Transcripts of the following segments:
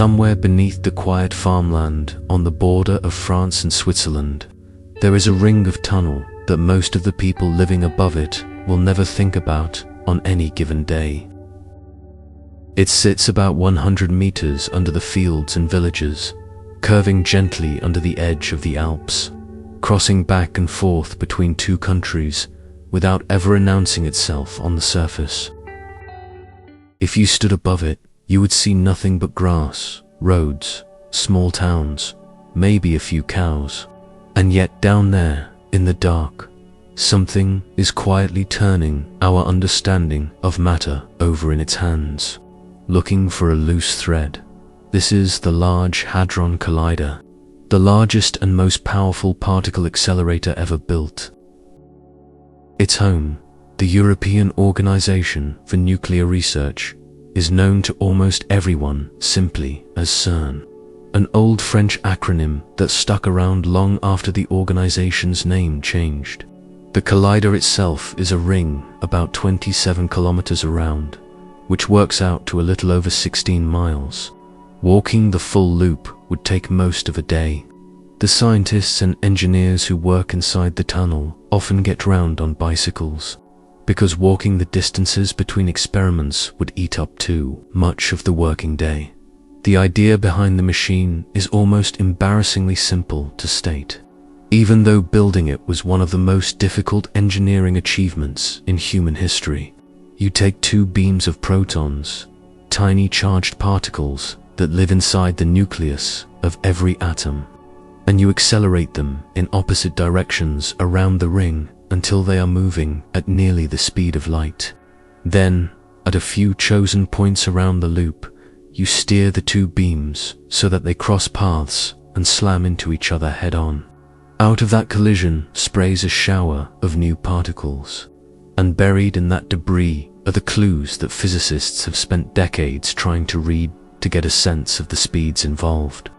Somewhere beneath the quiet farmland on the border of France and Switzerland, there is a ring of tunnel that most of the people living above it will never think about on any given day. It sits about 100 meters under the fields and villages, curving gently under the edge of the Alps, crossing back and forth between two countries without ever announcing itself on the surface. If you stood above it, you would see nothing but grass, roads, small towns, maybe a few cows. And yet down there, in the dark, something is quietly turning our understanding of matter over in its hands, looking for a loose thread. This is the Large Hadron Collider, the largest and most powerful particle accelerator ever built. Its home, the European Organization for Nuclear Research, is known to almost everyone simply as CERN, an old French acronym that stuck around long after the organization's name changed. The collider itself is a ring about 27 kilometers around, which works out to a little over 16 miles. Walking the full loop would take most of a day. The scientists and engineers who work inside the tunnel often get round on bicycles, because walking the distances between experiments would eat up too much of the working day. The idea behind the machine is almost embarrassingly simple to state, even though building it was one of the most difficult engineering achievements in human history. You take two beams of protons, tiny charged particles that live inside the nucleus of every atom, and you accelerate them in opposite directions around the ring until they are moving at nearly the speed of light. Then, at a few chosen points around the loop, you steer the two beams so that they cross paths and slam into each other head-on. Out of that collision sprays a shower of new particles, and buried in that debris are the clues that physicists have spent decades trying to read to get a sense of the speeds involved.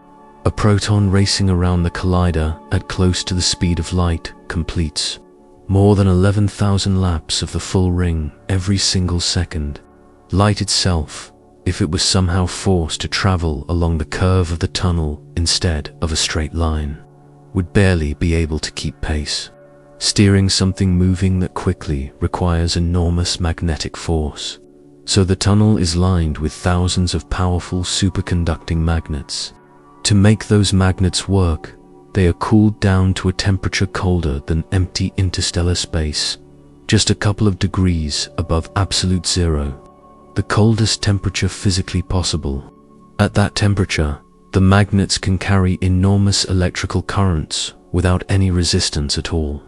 A proton racing around the collider at close to the speed of light completes more than 11,000 laps of the full ring every single second. Light itself, if it was somehow forced to travel along the curve of the tunnel instead of a straight line, would barely be able to keep pace. Steering something moving that quickly requires enormous magnetic force, so the tunnel is lined with thousands of powerful superconducting magnets. To make those magnets work, they are cooled down to a temperature colder than empty interstellar space, just a couple of degrees above absolute zero, the coldest temperature physically possible. At that temperature, the magnets can carry enormous electrical currents without any resistance at all,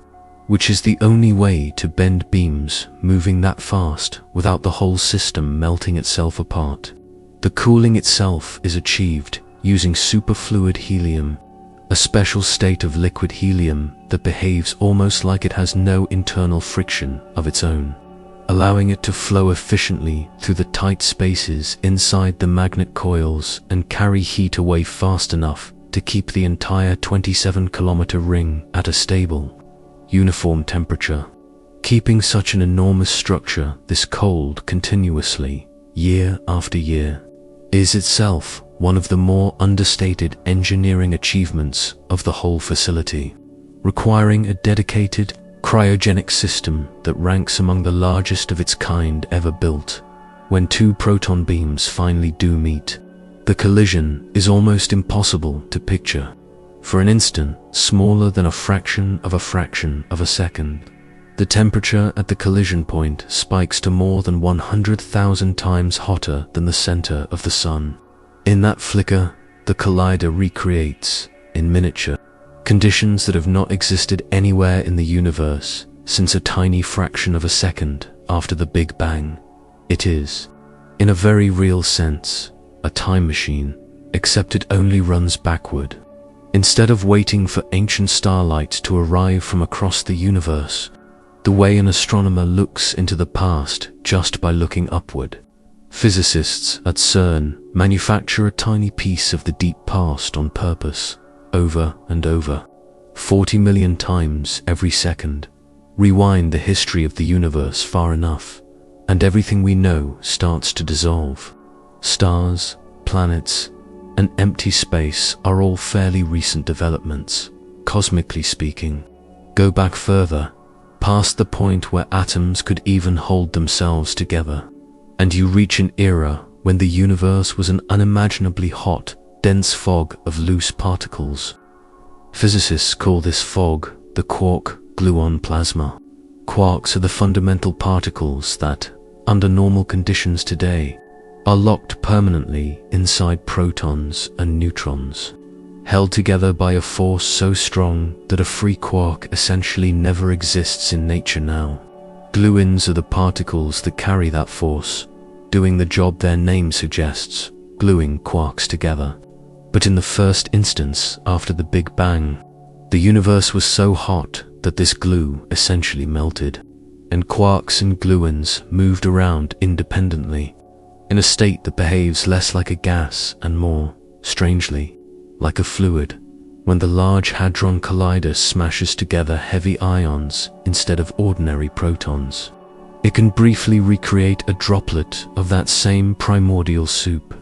which is the only way to bend beams moving that fast without the whole system melting itself apart. The cooling itself is achieved using superfluid helium, a special state of liquid helium that behaves almost like it has no internal friction of its own, allowing it to flow efficiently through the tight spaces inside the magnet coils and carry heat away fast enough to keep the entire 27-kilometer ring at a stable, uniform temperature. Keeping such an enormous structure this cold continuously, year after year, is itself one of the more understated engineering achievements of the whole facility, requiring a dedicated cryogenic system that ranks among the largest of its kind ever built. When two proton beams finally do meet, the collision is almost impossible to picture. For an instant, smaller than a fraction of a second, the temperature at the collision point spikes to more than 100,000 times hotter than the center of the sun. In that flicker, the collider recreates, in miniature, conditions that have not existed anywhere in the universe since a tiny fraction of a second after the Big Bang. It is, in a very real sense, a time machine, except it only runs backward. Instead of waiting for ancient starlight to arrive from across the universe, the way an astronomer looks into the past just by looking upward, physicists at CERN manufacture a tiny piece of the deep past on purpose, over and over, 40 million times every second. Rewind the history of the universe far enough, and everything we know starts to dissolve. Stars, planets, and empty space are all fairly recent developments, cosmically speaking. Go back further, past the point where atoms could even hold themselves together, and you reach an era when the universe was an unimaginably hot, dense fog of loose particles. Physicists call this fog the quark-gluon plasma. Quarks are the fundamental particles that, under normal conditions today, are locked permanently inside protons and neutrons, held together by a force so strong that a free quark essentially never exists in nature now. Gluons are the particles that carry that force, doing the job their name suggests, gluing quarks together. But in the first instance, after the Big Bang, the universe was so hot that this glue essentially melted, and quarks and gluons moved around independently, in a state that behaves less like a gas and more, strangely, like a fluid, when the Large Hadron Collider smashes together heavy ions instead of ordinary protons. It can briefly recreate a droplet of that same primordial soup.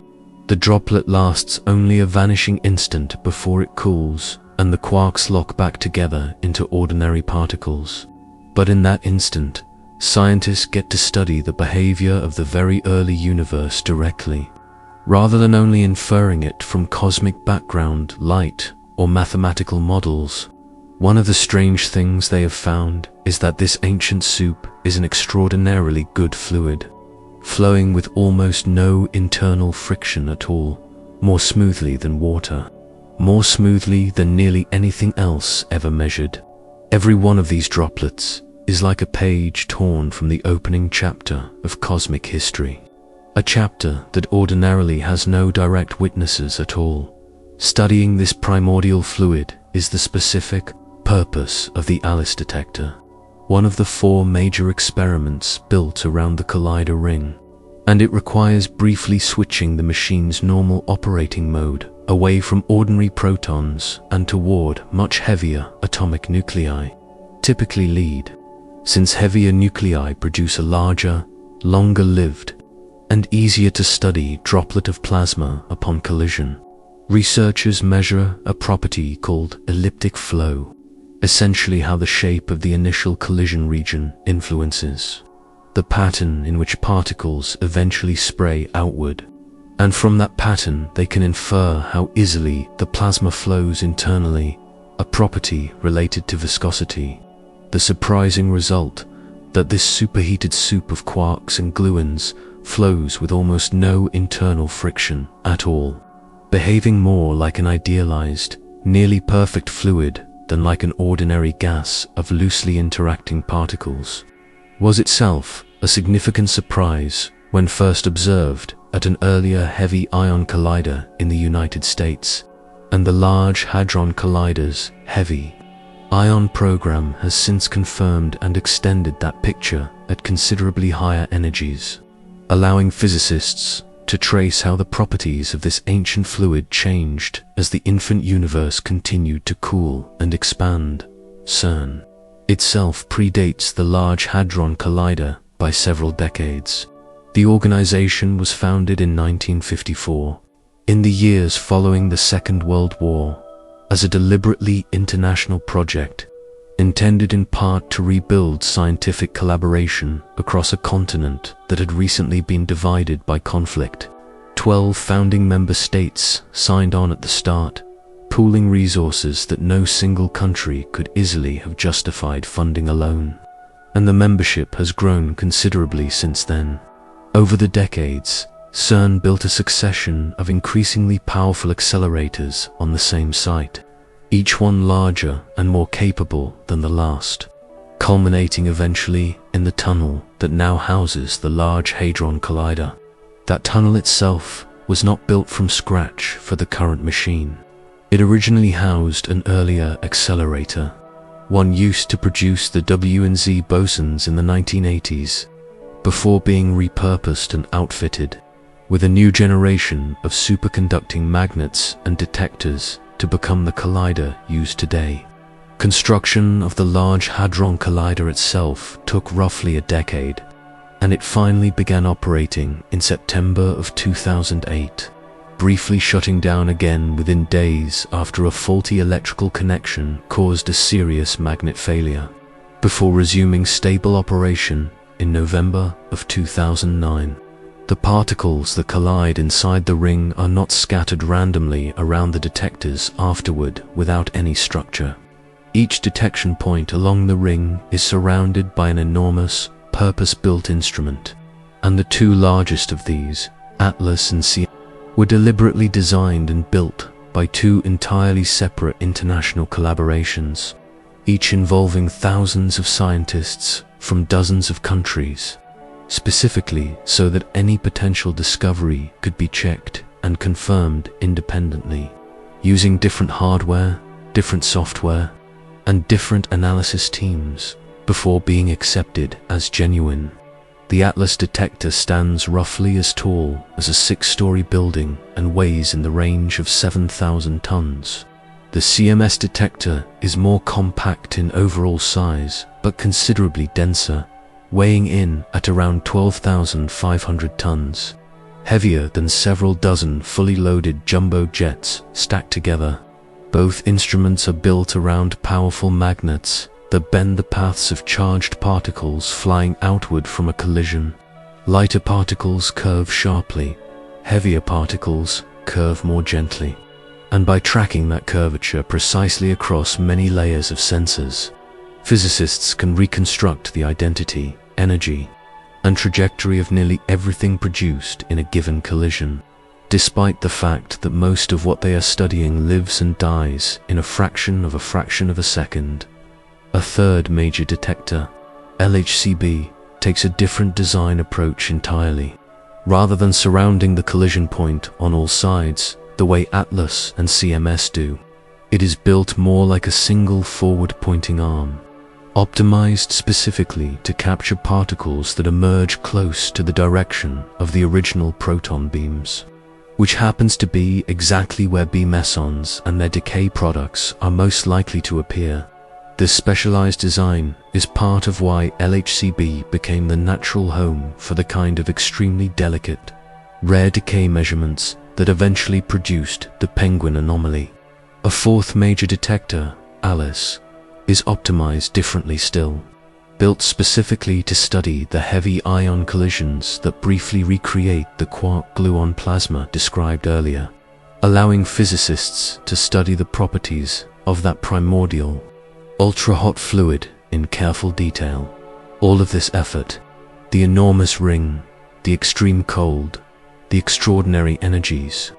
The droplet lasts only a vanishing instant before it cools, and the quarks lock back together into ordinary particles. But in that instant, scientists get to study the behavior of the very early universe directly, rather than only inferring it from cosmic background, light, or mathematical models. One of the strange things they have found is that this ancient soup is an extraordinarily good fluid, flowing with almost no internal friction at all, more smoothly than water, more smoothly than nearly anything else ever measured. Every one of these droplets is like a page torn from the opening chapter of cosmic history, a chapter that ordinarily has no direct witnesses at all. Studying this primordial fluid is the specific purpose of the ALICE detector, one of the 4 major experiments built around the collider ring, and it requires briefly switching the machine's normal operating mode away from ordinary protons and toward much heavier atomic nuclei, typically lead, since heavier nuclei produce a larger, longer-lived, and easier to study droplet of plasma upon collision. Researchers measure a property called elliptic flow, essentially how the shape of the initial collision region influences the pattern in which particles eventually spray outward, and from that pattern they can infer how easily the plasma flows internally, a property related to viscosity. The surprising result that this superheated soup of quarks and gluons flows with almost no internal friction at all, behaving more like an idealized, nearly perfect fluid than like an ordinary gas of loosely interacting particles, was itself a significant surprise when first observed at an earlier heavy ion collider in the United States, and the Large Hadron Collider's heavy ion program has since confirmed and extended that picture at considerably higher energies, allowing physicists to trace how the properties of this ancient fluid changed as the infant universe continued to cool and expand. CERN itself predates the Large Hadron Collider by several decades. The organization was founded in 1954, in the years following the Second World War, as a deliberately international project intended in part to rebuild scientific collaboration across a continent that had recently been divided by conflict. 12 founding member states signed on at the start, pooling resources that no single country could easily have justified funding alone, and the membership has grown considerably since then. Over the decades, CERN built a succession of increasingly powerful accelerators on the same site, each one larger and more capable than the last, culminating eventually in the tunnel that now houses the Large Hadron Collider. That tunnel itself was not built from scratch for the current machine. It originally housed an earlier accelerator, one used to produce the W and Z bosons in the 1980s, before being repurposed and outfitted with a new generation of superconducting magnets and detectors to become the collider used today. Construction of the Large Hadron Collider itself took roughly a decade, and it finally began operating in September of 2008, briefly shutting down again within days after a faulty electrical connection caused a serious magnet failure, before resuming stable operation in November of 2009. The particles that collide inside the ring are not scattered randomly around the detectors afterward without any structure. Each detection point along the ring is surrounded by an enormous, purpose-built instrument, and the two largest of these, Atlas and CERN, were deliberately designed and built by two entirely separate international collaborations, each involving thousands of scientists from dozens of countries, specifically so that any potential discovery could be checked and confirmed independently, using different hardware, different software, and different analysis teams before being accepted as genuine. The Atlas detector stands roughly as tall as a 6-story building and weighs in the range of 7,000 tons. The CMS detector is more compact in overall size, but considerably denser, weighing in at around 12,500 tons, heavier than several dozen fully loaded jumbo jets stacked together. Both instruments are built around powerful magnets that bend the paths of charged particles flying outward from a collision. Lighter particles curve sharply, heavier particles curve more gently. And by tracking that curvature precisely across many layers of sensors, physicists can reconstruct the identity, energy, and trajectory of nearly everything produced in a given collision, despite the fact that most of what they are studying lives and dies in a fraction of a second. A third major detector, LHCb, takes a different design approach entirely. Rather than surrounding the collision point on all sides, the way Atlas and CMS do, it is built more like a single forward-pointing arm, optimized specifically to capture particles that emerge close to the direction of the original proton beams, which happens to be exactly where B mesons and their decay products are most likely to appear. This specialized design is part of why LHCb became the natural home for the kind of extremely delicate, rare decay measurements that eventually produced the penguin anomaly. A fourth major detector, ALICE, is optimized differently still, built specifically to study the heavy ion collisions that briefly recreate the quark-gluon plasma described earlier, allowing physicists to study the properties of that primordial, ultra-hot fluid in careful detail. All of this effort, the enormous ring, the extreme cold, the extraordinary energies,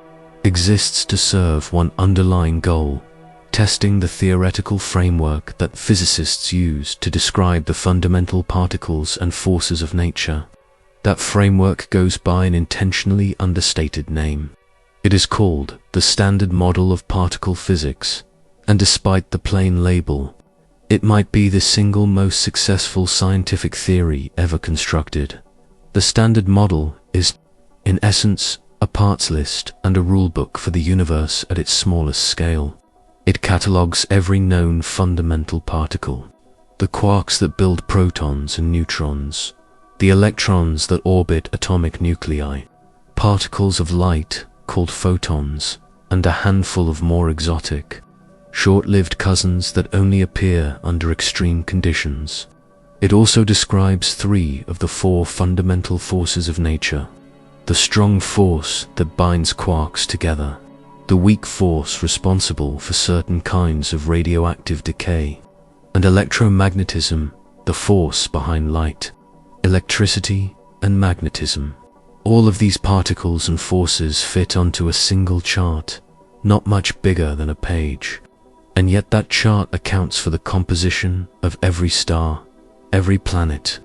exists to serve one underlying goal: testing the theoretical framework that physicists use to describe the fundamental particles and forces of nature. That framework goes by an intentionally understated name. It is called the Standard Model of Particle Physics, and despite the plain label, it might be the single most successful scientific theory ever constructed. The Standard Model is, in essence, a parts list and a rulebook for the universe at its smallest scale. It catalogues every known fundamental particle: the quarks that build protons and neutrons, the electrons that orbit atomic nuclei, particles of light called photons, and a handful of more exotic, short-lived cousins that only appear under extreme conditions. It also describes 3 of the 4 fundamental forces of nature: the strong force that binds quarks together, the weak force responsible for certain kinds of radioactive decay, and electromagnetism, the force behind light, electricity, and magnetism. All of these particles and forces fit onto a single chart, not much bigger than a page. And yet that chart accounts for the composition of every star, every planet,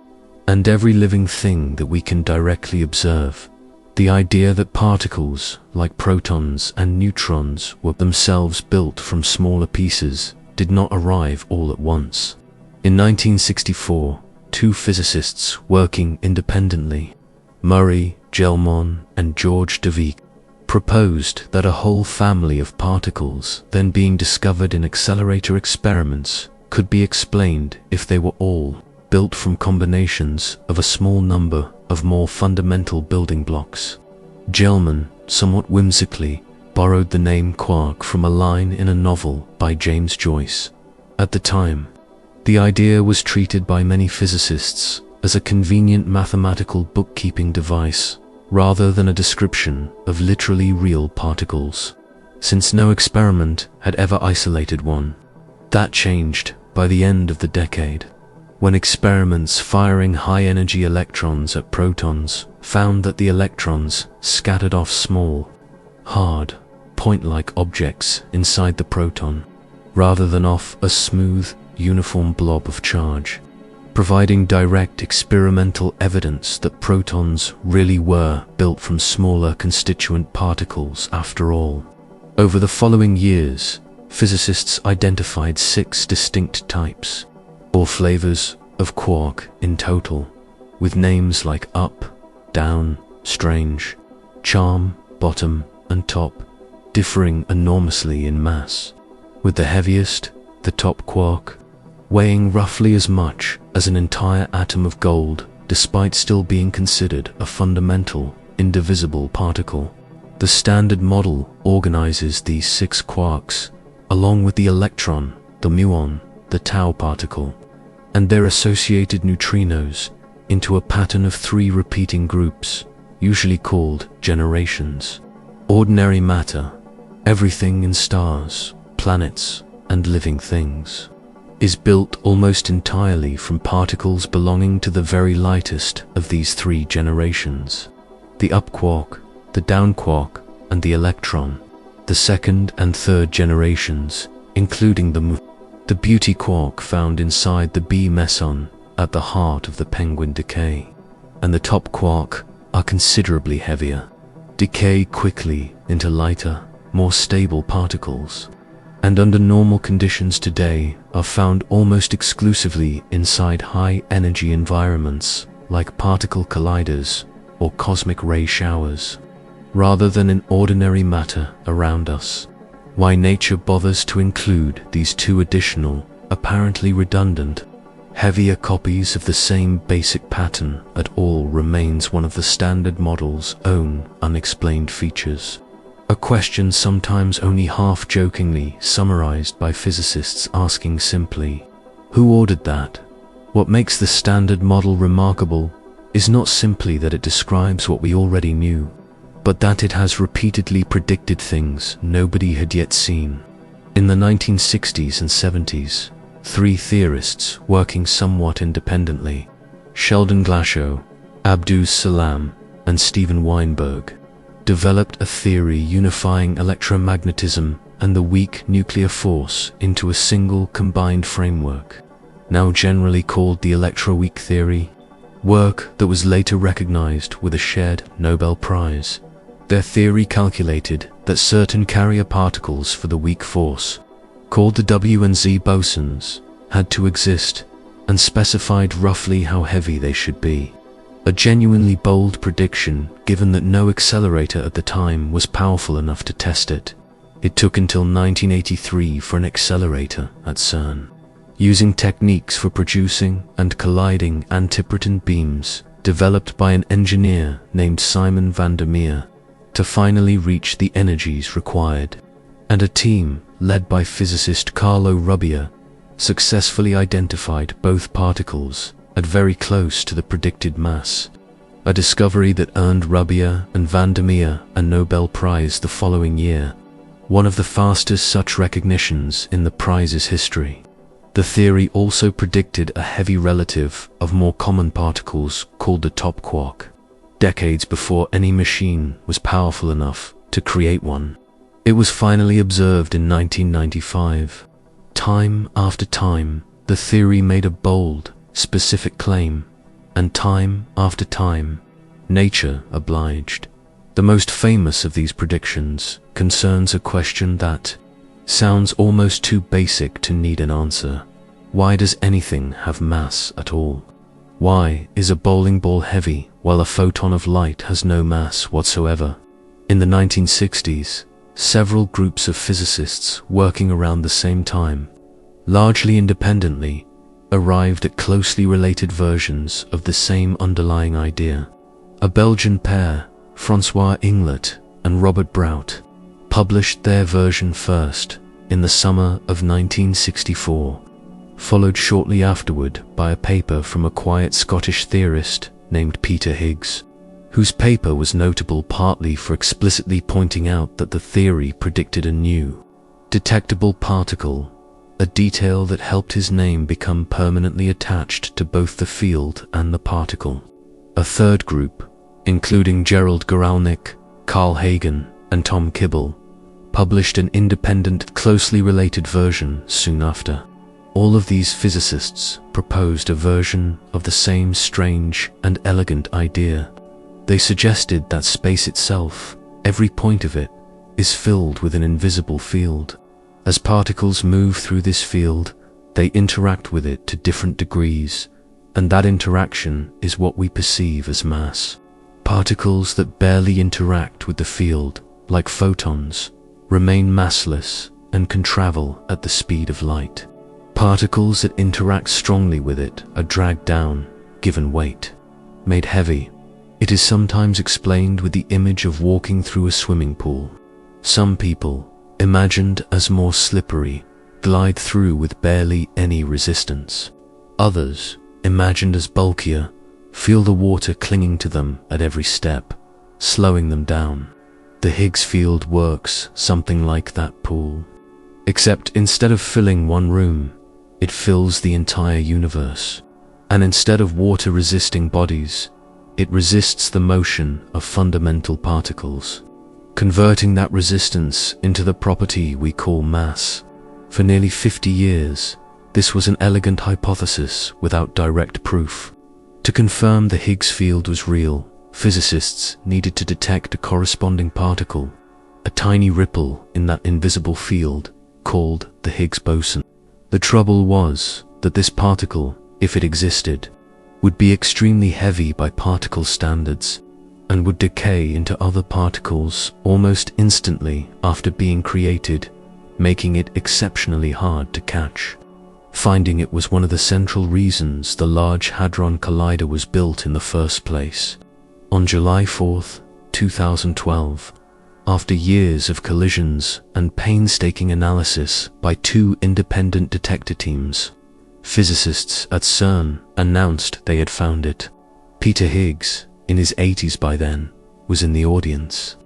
and every living thing that we can directly observe. The idea that particles, like protons and neutrons, were themselves built from smaller pieces did not arrive all at once. In 1964, 2 physicists working independently, Murray Gell-Mann and George Devik, proposed that a whole family of particles then being discovered in accelerator experiments could be explained if they were all built from combinations of a small number of more fundamental building blocks. Gell-Mann somewhat whimsically, borrowed the name quark from a line in a novel by James Joyce. At the time, the idea was treated by many physicists as a convenient mathematical bookkeeping device, rather than a description of literally real particles, since no experiment had ever isolated one. That changed by the end of the decade, when experiments firing high-energy electrons at protons found that the electrons scattered off small, hard, point-like objects inside the proton, rather than off a smooth, uniform blob of charge, providing direct experimental evidence that protons really were built from smaller constituent particles after all. Over the following years, physicists identified 6 distinct types, or flavors of quark in total, with names like up, down, strange, charm, bottom, and top, differing enormously in mass, with the heaviest, the top quark, weighing roughly as much as an entire atom of gold, despite still being considered a fundamental, indivisible particle. The Standard Model organizes these 6 quarks, along with the electron, the muon, the tau particle, and their associated neutrinos, into a pattern of 3 repeating groups, usually called generations. Ordinary matter, everything in stars, planets, and living things, is built almost entirely from particles belonging to the very lightest of these 3 generations: the up quark, the down quark, and the electron. The second and third generations, including the beauty quark found inside the B meson at the heart of the penguin decay, and the top quark, are considerably heavier, decay quickly into lighter, more stable particles, and under normal conditions today are found almost exclusively inside high-energy environments like particle colliders or cosmic ray showers, rather than in ordinary matter around us. Why nature bothers to include these 2 additional, apparently redundant, heavier copies of the same basic pattern at all remains one of the Standard Model's own unexplained features. A question sometimes only half-jokingly summarized by physicists asking simply, who ordered that? What makes the Standard Model remarkable is not simply that it describes what we already knew, but that it has repeatedly predicted things nobody had yet seen. In the 1960s and 70s, 3 theorists working somewhat independently, Sheldon Glashow, Abdus Salam, and Steven Weinberg, developed a theory unifying electromagnetism and the weak nuclear force into a single combined framework, now generally called the electroweak theory, work that was later recognized with a shared Nobel Prize. Their theory calculated that certain carrier particles for the weak force, called the W and Z bosons, had to exist, and specified roughly how heavy they should be. A genuinely bold prediction, given that no accelerator at the time was powerful enough to test it. It took until 1983 for an accelerator at CERN, using techniques for producing and colliding antiproton beams developed by an engineer named Simon van der Meer, to finally reach the energies required. And a team, led by physicist Carlo Rubbia, successfully identified both particles at very close to the predicted mass, a discovery that earned Rubbia and van der Meer a Nobel Prize the following year, one of the fastest such recognitions in the prize's history. The theory also predicted a heavy relative of more common particles called the top quark, decades before any machine was powerful enough to create one. It was finally observed in 1995. Time after time, the theory made a bold, specific claim, and time after time, nature obliged. The most famous of these predictions concerns a question that sounds almost too basic to need an answer. Why does anything have mass at all? Why is a bowling ball heavy while a photon of light has no mass whatsoever? In the 1960s, several groups of physicists working around the same time, largely independently, arrived at closely related versions of the same underlying idea. A Belgian pair, François Inglet and Robert Brout published their version first in the summer of 1964, followed shortly afterward by a paper from a quiet Scottish theorist named Peter Higgs, whose paper was notable partly for explicitly pointing out that the theory predicted a new, detectable particle, a detail that helped his name become permanently attached to both the field and the particle. A third group, including Gerald Guralnick, Carl Hagen, and Tom Kibble, published an independent, closely related version soon after. All of these physicists proposed a version of the same strange and elegant idea. They suggested that space itself, every point of it, is filled with an invisible field. As particles move through this field, they interact with it to different degrees, and that interaction is what we perceive as mass. Particles that barely interact with the field, like photons, remain massless and can travel at the speed of light. Particles that interact strongly with it are dragged down, given weight, made heavy. It is sometimes explained with the image of walking through a swimming pool. Some people, imagined as more slippery, glide through with barely any resistance. Others, imagined as bulkier, feel the water clinging to them at every step, slowing them down. The Higgs field works something like that pool. Except instead of filling one room, it fills the entire universe. And instead of water-resisting bodies, it resists the motion of fundamental particles, converting that resistance into the property we call mass. For nearly 50 years, this was an elegant hypothesis without direct proof. To confirm the Higgs field was real, physicists needed to detect a corresponding particle, a tiny ripple in that invisible field called the Higgs boson. The trouble was that this particle, if it existed, would be extremely heavy by particle standards and would decay into other particles almost instantly after being created, making it exceptionally hard to catch. Finding it was one of the central reasons the Large Hadron Collider was built in the first place. On July 4, 2012, after years of collisions and painstaking analysis by two independent detector teams, physicists at CERN announced they had found it. Peter Higgs, in his 80s by then, was in the audience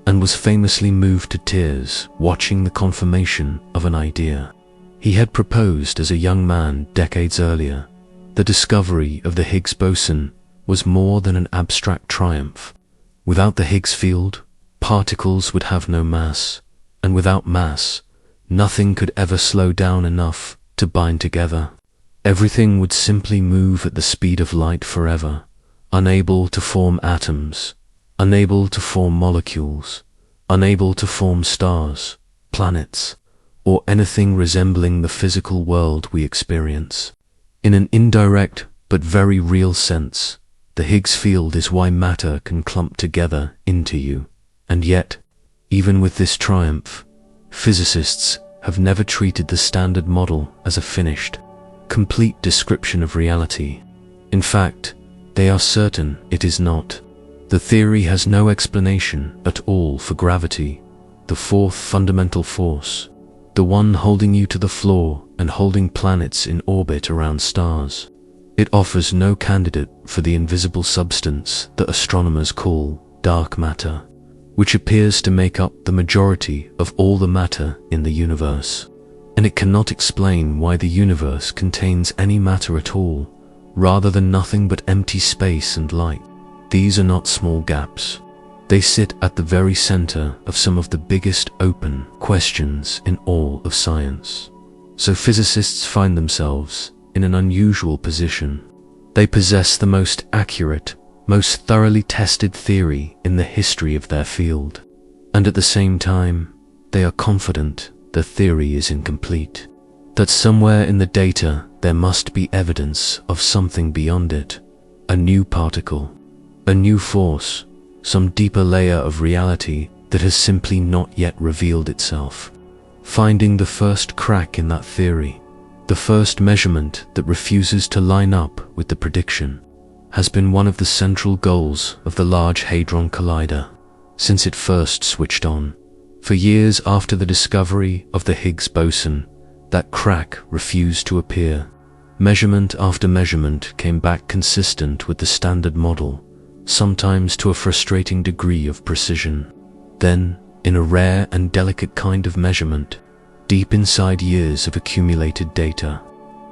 and was famously moved to tears watching the confirmation of an idea. He had proposed as a young man decades earlier. The discovery of the Higgs boson was more than an abstract triumph. Without the Higgs field, particles would have no mass, and without mass, nothing could ever slow down enough to bind together. Everything would simply move at the speed of light forever, unable to form atoms, unable to form molecules, unable to form stars, planets, or anything resembling the physical world we experience. In an indirect but very real sense, the Higgs field is why matter can clump together into you. And yet, even with this triumph, physicists have never treated the standard model as a finished, complete description of reality. In fact, they are certain it is not. The theory has no explanation at all for gravity, the fourth fundamental force, the one holding you to the floor and holding planets in orbit around stars. It offers no candidate for the invisible substance that astronomers call dark matter, which appears to make up the majority of all the matter in the universe. And it cannot explain why the universe contains any matter at all, rather than nothing but empty space and light. These are not small gaps. They sit at the very center of some of the biggest open questions in all of science. So physicists find themselves in an unusual position. They possess the most accurate, most thoroughly tested theory in the history of their field. And at the same time, they are confident the theory is incomplete, that somewhere in the data there must be evidence of something beyond it, a new particle, a new force, some deeper layer of reality that has simply not yet revealed itself. Finding the first crack in that theory, the first measurement that refuses to line up with the prediction, has been one of the central goals of the Large Hadron Collider. since it first switched on. For years after the discovery of the Higgs boson, that crack refused to appear. Measurement after measurement came back consistent with the standard model, sometimes to a frustrating degree of precision. Then, in a rare and delicate kind of measurement, deep inside years of accumulated data,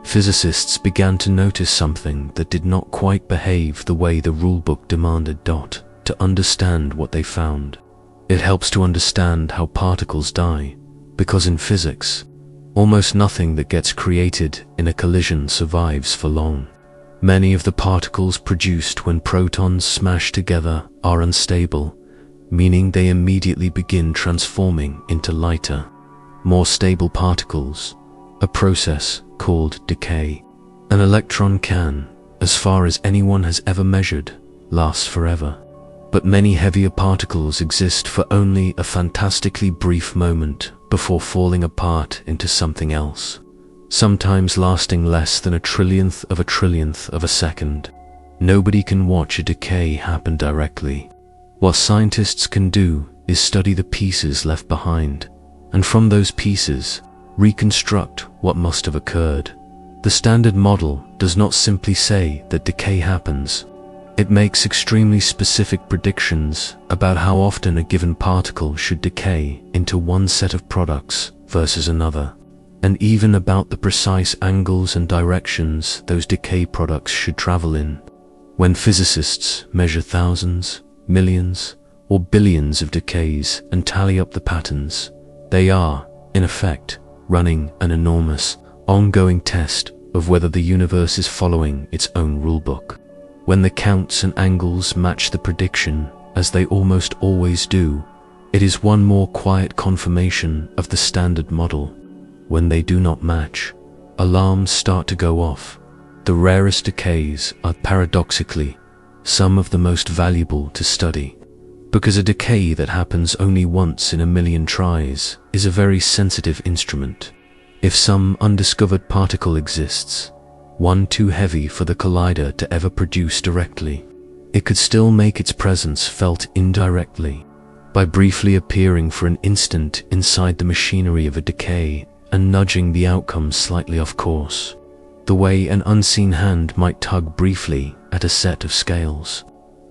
physicists began to notice something that did not quite behave the way the rulebook demanded. To understand what they found, it helps to understand how particles die, because in physics, almost nothing that gets created in a collision survives for long. Many of the particles produced when protons smash together are unstable, meaning they immediately begin transforming into lighter, more stable particles, a process called decay. An electron can, as far as anyone has ever measured, last forever. But many heavier particles exist for only a fantastically brief moment before falling apart into something else, sometimes lasting less than a trillionth of a second. Nobody can watch a decay happen directly. What scientists can do is study the pieces left behind, and from those pieces, reconstruct what must have occurred. The standard model does not simply say that decay happens. It makes extremely specific predictions about how often a given particle should decay into one set of products versus another, and even about the precise angles and directions those decay products should travel in. When physicists measure thousands, millions, or billions of decays and tally up the patterns, they are, in effect, running an enormous, ongoing test of whether the universe is following its own rulebook. When the counts and angles match the prediction, as they almost always do, it is one more quiet confirmation of the standard model. When they do not match, alarms start to go off. The rarest decays are paradoxically some of the most valuable to study, because a decay that happens only once in a million tries is a very sensitive instrument. If some undiscovered particle exists, one too heavy for the collider to ever produce directly, it could still make its presence felt indirectly, by briefly appearing for an instant inside the machinery of a decay and nudging the outcome slightly off course, the way an unseen hand might tug briefly at a set of scales.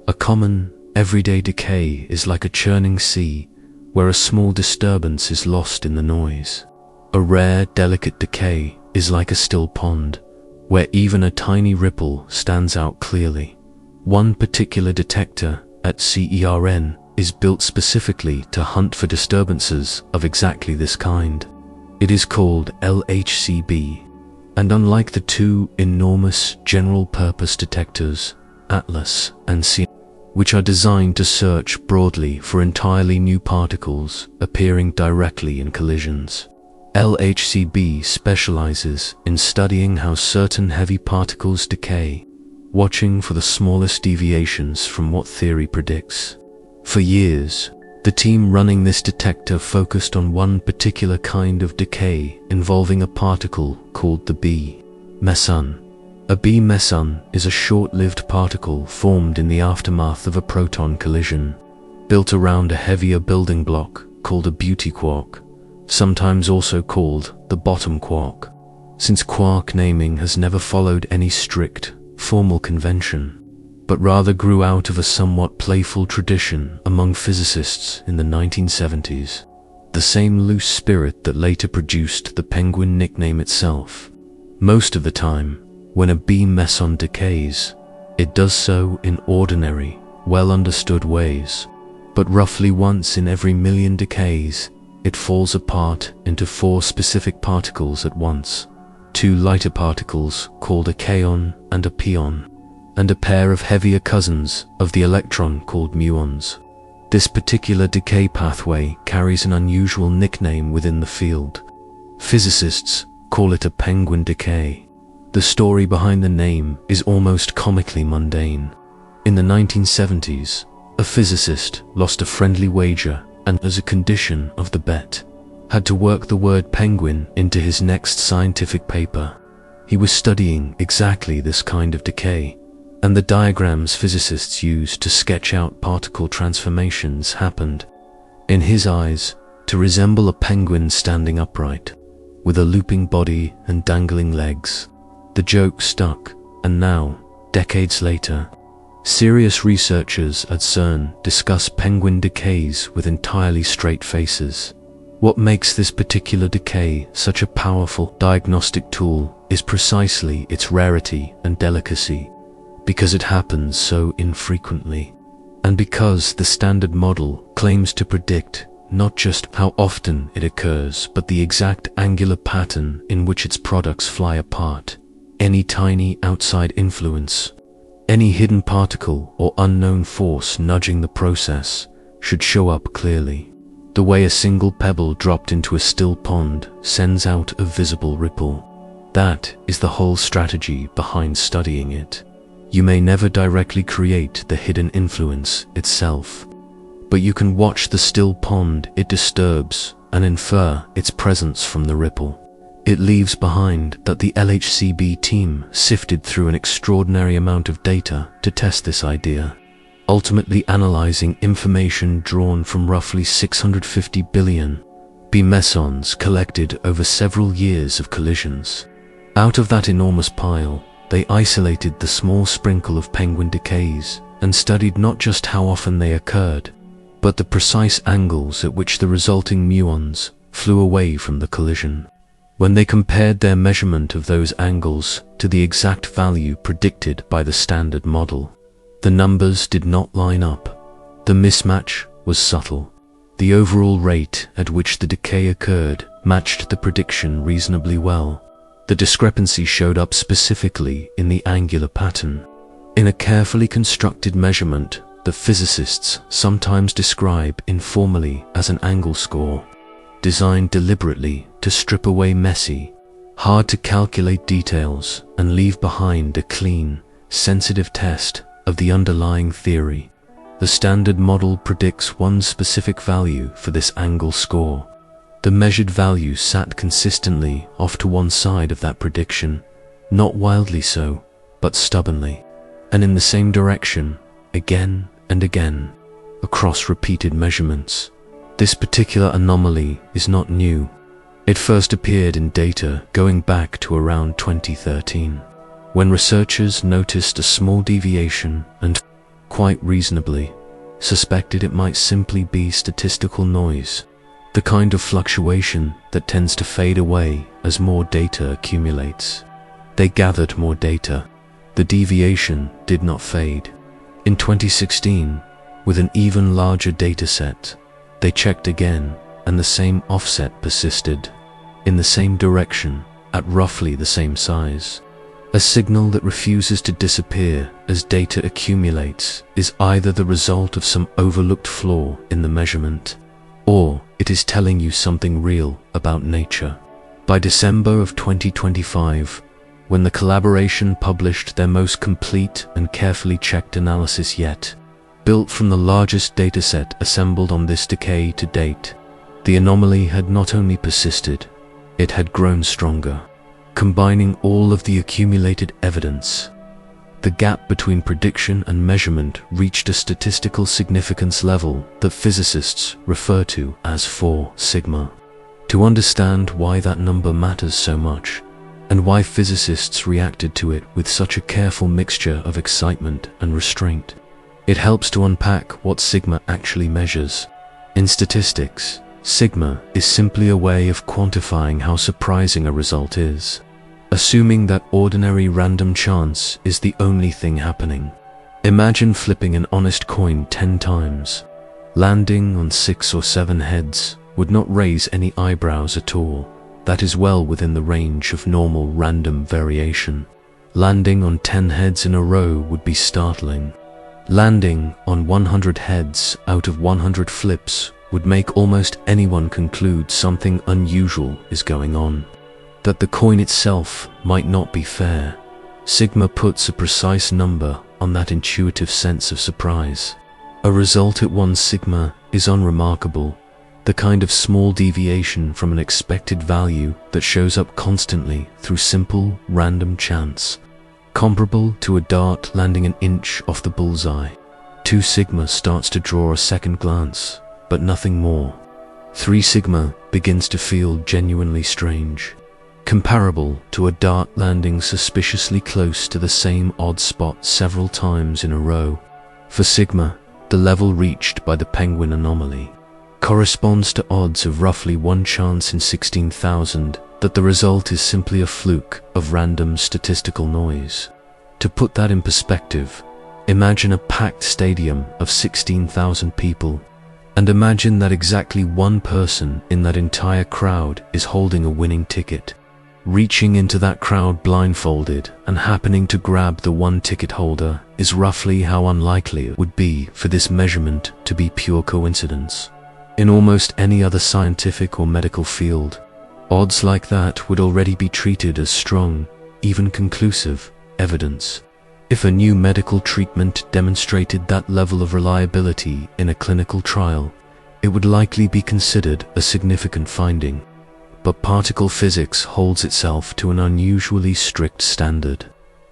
A common, everyday decay is like a churning sea where a small disturbance is lost in the noise. A rare, delicate decay is like a still pond, where even a tiny ripple stands out clearly. One particular detector at CERN is built specifically to hunt for disturbances of exactly this kind. It is called LHCb, and unlike the two enormous general-purpose detectors, Atlas and CERN, which are designed to search broadly for entirely new particles appearing directly in collisions, LHCb specializes in studying how certain heavy particles decay, watching for the smallest deviations from what theory predicts. For years, the team running this detector focused on one particular kind of decay involving a particle called the meson. A meson is a short-lived particle formed in the aftermath of a proton collision, built around a heavier building block called a beauty quark, sometimes also called the bottom quark, since quark naming has never followed any strict, formal convention, but rather grew out of a somewhat playful tradition among physicists in the 1970s, the same loose spirit that later produced the penguin nickname itself. Most of the time, when a meson decays, it does so in ordinary, well-understood ways, but roughly once in every million decays, it falls apart into four specific particles at once: two lighter particles called a kaon and a pion, and a pair of heavier cousins of the electron called muons. This particular decay pathway carries an unusual nickname within the field. Physicists call it a penguin decay. The story behind the name is almost comically mundane. In the 1970s, a physicist lost a friendly wager and, as a condition of the bet, had to work the word penguin into his next scientific paper. He was studying exactly this kind of decay, and the diagrams physicists used to sketch out particle transformations happened, in his eyes, to resemble a penguin standing upright, with a looping body and dangling legs. The joke stuck, and now, decades later, serious researchers at CERN discuss penguin decays with entirely straight faces. What makes this particular decay such a powerful diagnostic tool is precisely its rarity and delicacy, because it happens so infrequently, and because the standard model claims to predict not just how often it occurs, but the exact angular pattern in which its products fly apart. Any tiny outside influence, any hidden particle or unknown force nudging the process should show up clearly. The way a single pebble dropped into a still pond sends out a visible ripple. That is the whole strategy behind studying it. You may never directly create the hidden influence itself, but you can watch the still pond it disturbs and infer its presence from the ripple it leaves behind. That the LHCb team sifted through an extraordinary amount of data to test this idea, ultimately analyzing information drawn from roughly 650 billion mesons collected over several years of collisions. Out of that enormous pile, they isolated the small sprinkle of penguin decays and studied not just how often they occurred, but the precise angles at which the resulting muons flew away from the collision. When they compared their measurement of those angles to the exact value predicted by the standard model, the numbers did not line up. The mismatch was subtle. The overall rate at which the decay occurred matched the prediction reasonably well. The discrepancy showed up specifically in the angular pattern. In a carefully constructed measurement that physicists sometimes describe informally as an angle score, designed deliberately to strip away messy, hard to calculate details and leave behind a clean, sensitive test of the underlying theory. The standard model predicts one specific value for this angle score. The measured value sat consistently off to one side of that prediction, not wildly so, but stubbornly, and in the same direction, again and again, across repeated measurements. This particular anomaly is not new. It first appeared in data going back to around 2013, when researchers noticed a small deviation and, quite reasonably, suspected it might simply be statistical noise, the kind of fluctuation that tends to fade away as more data accumulates. They gathered more data. The deviation did not fade. In 2016, with an even larger dataset, they checked again, and the same offset persisted, in the same direction, at roughly the same size. A signal that refuses to disappear as data accumulates is either the result of some overlooked flaw in the measurement, or it is telling you something real about nature. By December of 2025, when the collaboration published their most complete and carefully checked analysis yet, built from the largest dataset assembled on this decay to date, the anomaly had not only persisted, it had grown stronger. Combining all of the accumulated evidence, the gap between prediction and measurement reached a statistical significance level that physicists refer to as 4 sigma. To understand why that number matters so much, and why physicists reacted to it with such a careful mixture of excitement and restraint, it helps to unpack what sigma actually measures. In statistics, sigma is simply a way of quantifying how surprising a result is, assuming that ordinary random chance is the only thing happening. Imagine flipping an honest coin 10 times. Landing on 6 or 7 heads would not raise any eyebrows at all. That is well within the range of normal random variation. Landing on 10 heads in a row would be startling. Landing on 100 heads out of 100 flips would make almost anyone conclude something unusual is going on, that the coin itself might not be fair. Sigma puts a precise number on that intuitive sense of surprise. A result at 1 sigma is unremarkable, the kind of small deviation from an expected value that shows up constantly through simple, random chance. comparable to a dart landing an inch off the bullseye. 2 sigma starts to draw a second glance, but nothing more. 3 sigma begins to feel genuinely strange, comparable to a dart landing suspiciously close to the same odd spot several times in a row. For sigma, the level reached by the penguin anomaly corresponds to odds of roughly 1 chance in 16,000 that the result is simply a fluke of random statistical noise. To put that in perspective, imagine a packed stadium of 16,000 people, and imagine that exactly 1 person in that entire crowd is holding a winning ticket. Reaching into that crowd blindfolded and happening to grab the 1 ticket holder is roughly how unlikely it would be for this measurement to be pure coincidence. In almost any other scientific or medical field, odds like that would already be treated as strong, even conclusive, evidence. If a new medical treatment demonstrated that level of reliability in a clinical trial, it would likely be considered a significant finding. But particle physics holds itself to an unusually strict standard,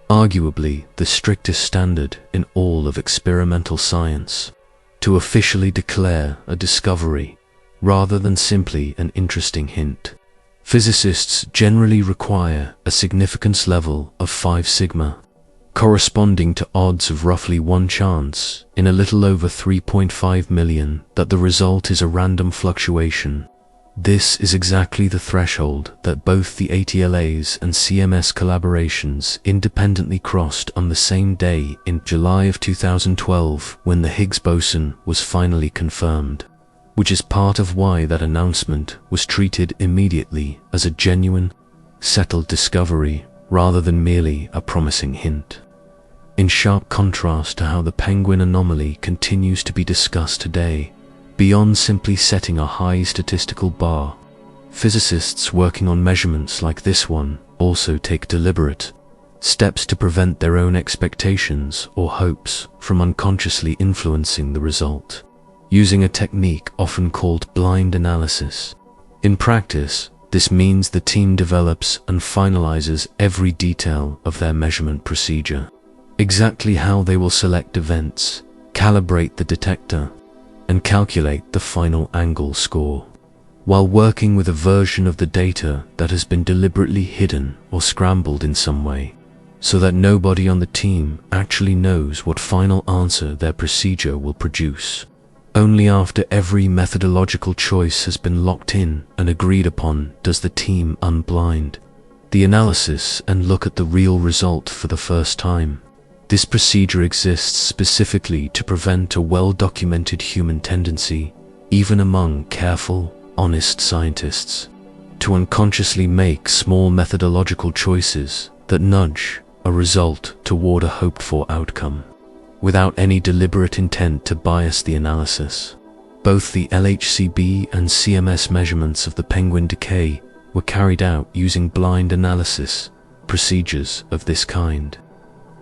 arguably the strictest standard in all of experimental science, to officially declare a discovery rather than simply an interesting hint. Physicists generally require a significance level of 5 sigma, corresponding to odds of roughly 1 chance in a little over 3.5 million that the result is a random fluctuation. This is exactly the threshold that both the ATLAs and CMS collaborations independently crossed on the same day in July of 2012 when the Higgs boson was finally confirmed, which is part of why that announcement was treated immediately as a genuine, settled discovery rather than merely a promising hint. In sharp contrast to how the penguin anomaly continues to be discussed today, beyond simply setting a high statistical bar, physicists working on measurements like this one also take deliberate steps to prevent their own expectations or hopes from unconsciously influencing the result, using a technique often called blind analysis. In practice, this means the team develops and finalizes every detail of their measurement procedure, exactly how they will select events, calibrate the detector, and calculate the final angle score, while working with a version of the data that has been deliberately hidden or scrambled in some way, so that nobody on the team actually knows what final answer their procedure will produce. Only after every methodological choice has been locked in and agreed upon does the team unblind the analysis and look at the real result for the first time. This procedure exists specifically to prevent a well-documented human tendency, even among careful, honest scientists, to unconsciously make small methodological choices that nudge a result toward a hoped-for outcome, without any deliberate intent to bias the analysis. Both the LHCb and CMS measurements of the penguin decay were carried out using blind analysis procedures of this kind,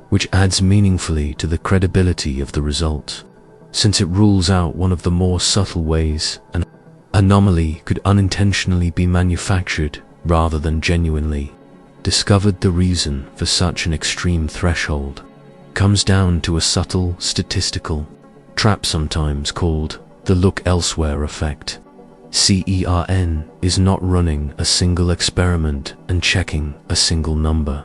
which adds meaningfully to the credibility of the result, since it rules out one of the more subtle ways an anomaly could unintentionally be manufactured rather than genuinely discovered. The reason for such an extreme threshold comes down to a subtle statistical trap sometimes called the look elsewhere effect. CERN is not running a single experiment and checking a single number.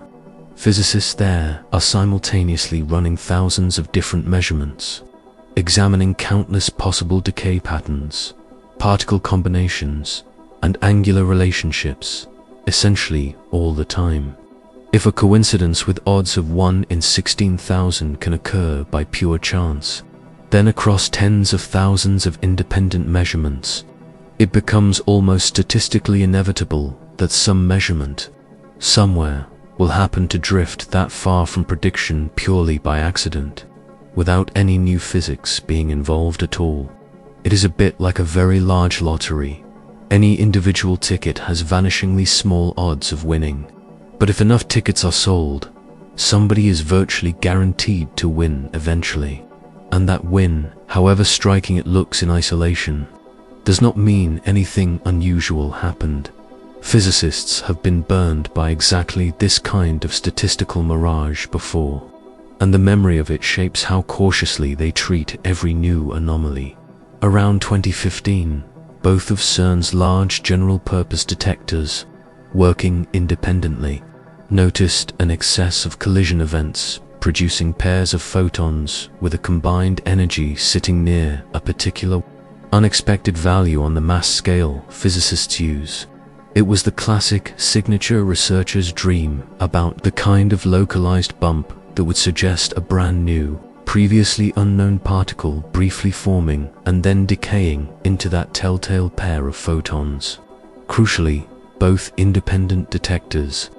Physicists there are simultaneously running thousands of different measurements, examining countless possible decay patterns, particle combinations, and angular relationships, essentially all the time. If a coincidence with odds of 1 in 16,000 can occur by pure chance, then across tens of thousands of independent measurements, it becomes almost statistically inevitable that some measurement, somewhere, will happen to drift that far from prediction purely by accident, without any new physics being involved at all. It is a bit like a very large lottery. Any individual ticket has vanishingly small odds of winning, but if enough tickets are sold, somebody is virtually guaranteed to win eventually. And that win, however striking it looks in isolation, does not mean anything unusual happened. Physicists have been burned by exactly this kind of statistical mirage before, and the memory of it shapes how cautiously they treat every new anomaly. Around 2015, both of CERN's large general-purpose detectors, working independently, noticed an excess of collision events, producing pairs of photons with a combined energy sitting near a particular unexpected value on the mass scale physicists use. It was the classic signature researcher's dream about the kind of localized bump that would suggest a brand new, previously unknown particle briefly forming and then decaying into that telltale pair of photons. Crucially, both independent detectors,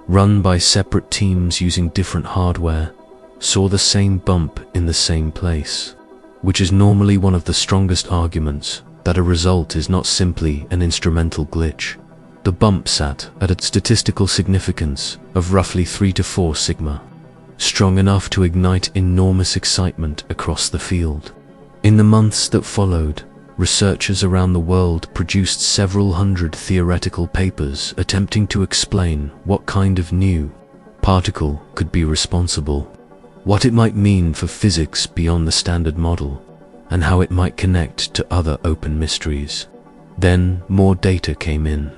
run by separate teams using different hardware, saw the same bump in the same place, which is normally one of the strongest arguments that a result is not simply an instrumental glitch. The bump sat at a statistical significance of roughly 3 to 4 sigma, strong enough to ignite enormous excitement across the field. In the months that followed, researchers around the world produced several hundred theoretical papers attempting to explain what kind of new particle could be responsible, what it might mean for physics beyond the standard model, and how it might connect to other open mysteries. Then more data came in.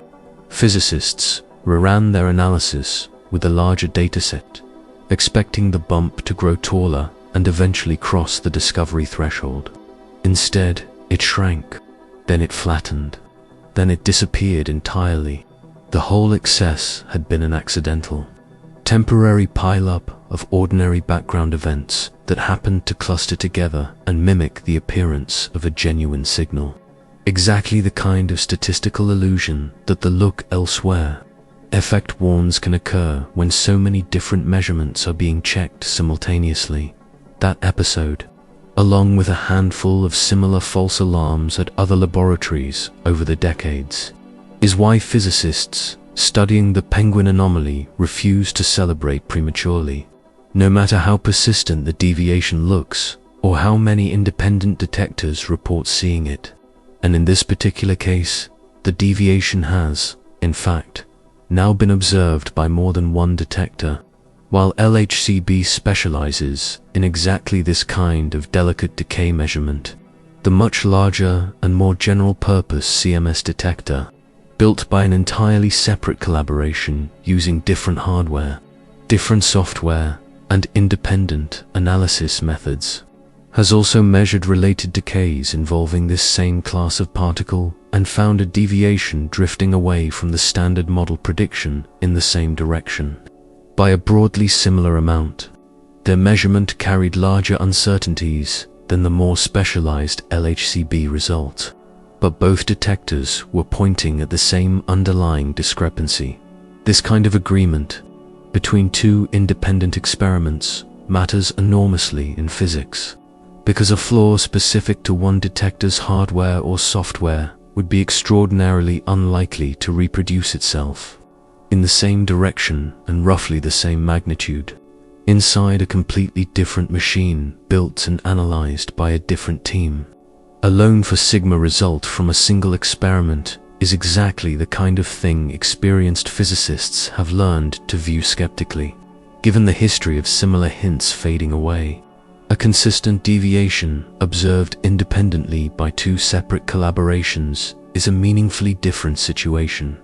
Physicists reran their analysis with a larger dataset, expecting the bump to grow taller and eventually cross the discovery threshold. Instead, it shrank, then it flattened, then it disappeared entirely. The whole excess had been an accidental, temporary pile-up of ordinary background events that happened to cluster together and mimic the appearance of a genuine signal. Exactly the kind of statistical illusion that the look elsewhere effect warns can occur when so many different measurements are being checked simultaneously. That episode, along with a handful of similar false alarms at other laboratories over the decades, is why physicists studying the penguin anomaly refuse to celebrate prematurely. No matter how persistent the deviation looks, or how many independent detectors report seeing it. And in this particular case, the deviation has, in fact, now been observed by more than one detector. While LHCb specializes in exactly this kind of delicate decay measurement, the much larger and more general-purpose CMS detector, built by an entirely separate collaboration using different hardware, different software, and independent analysis methods, has also measured related decays involving this same class of particle and found a deviation drifting away from the standard model prediction in the same direction by a broadly similar amount. Their measurement carried larger uncertainties than the more specialized LHCb result, but both detectors were pointing at the same underlying discrepancy. This kind of agreement between two independent experiments matters enormously in physics, because a flaw specific to one detector's hardware or software would be extraordinarily unlikely to reproduce itself in the same direction and roughly the same magnitude inside a completely different machine built and analyzed by a different team. A lone for sigma result from a single experiment is exactly the kind of thing experienced physicists have learned to view skeptically, given the history of similar hints fading away. A consistent deviation observed independently by two separate collaborations is a meaningfully different situation.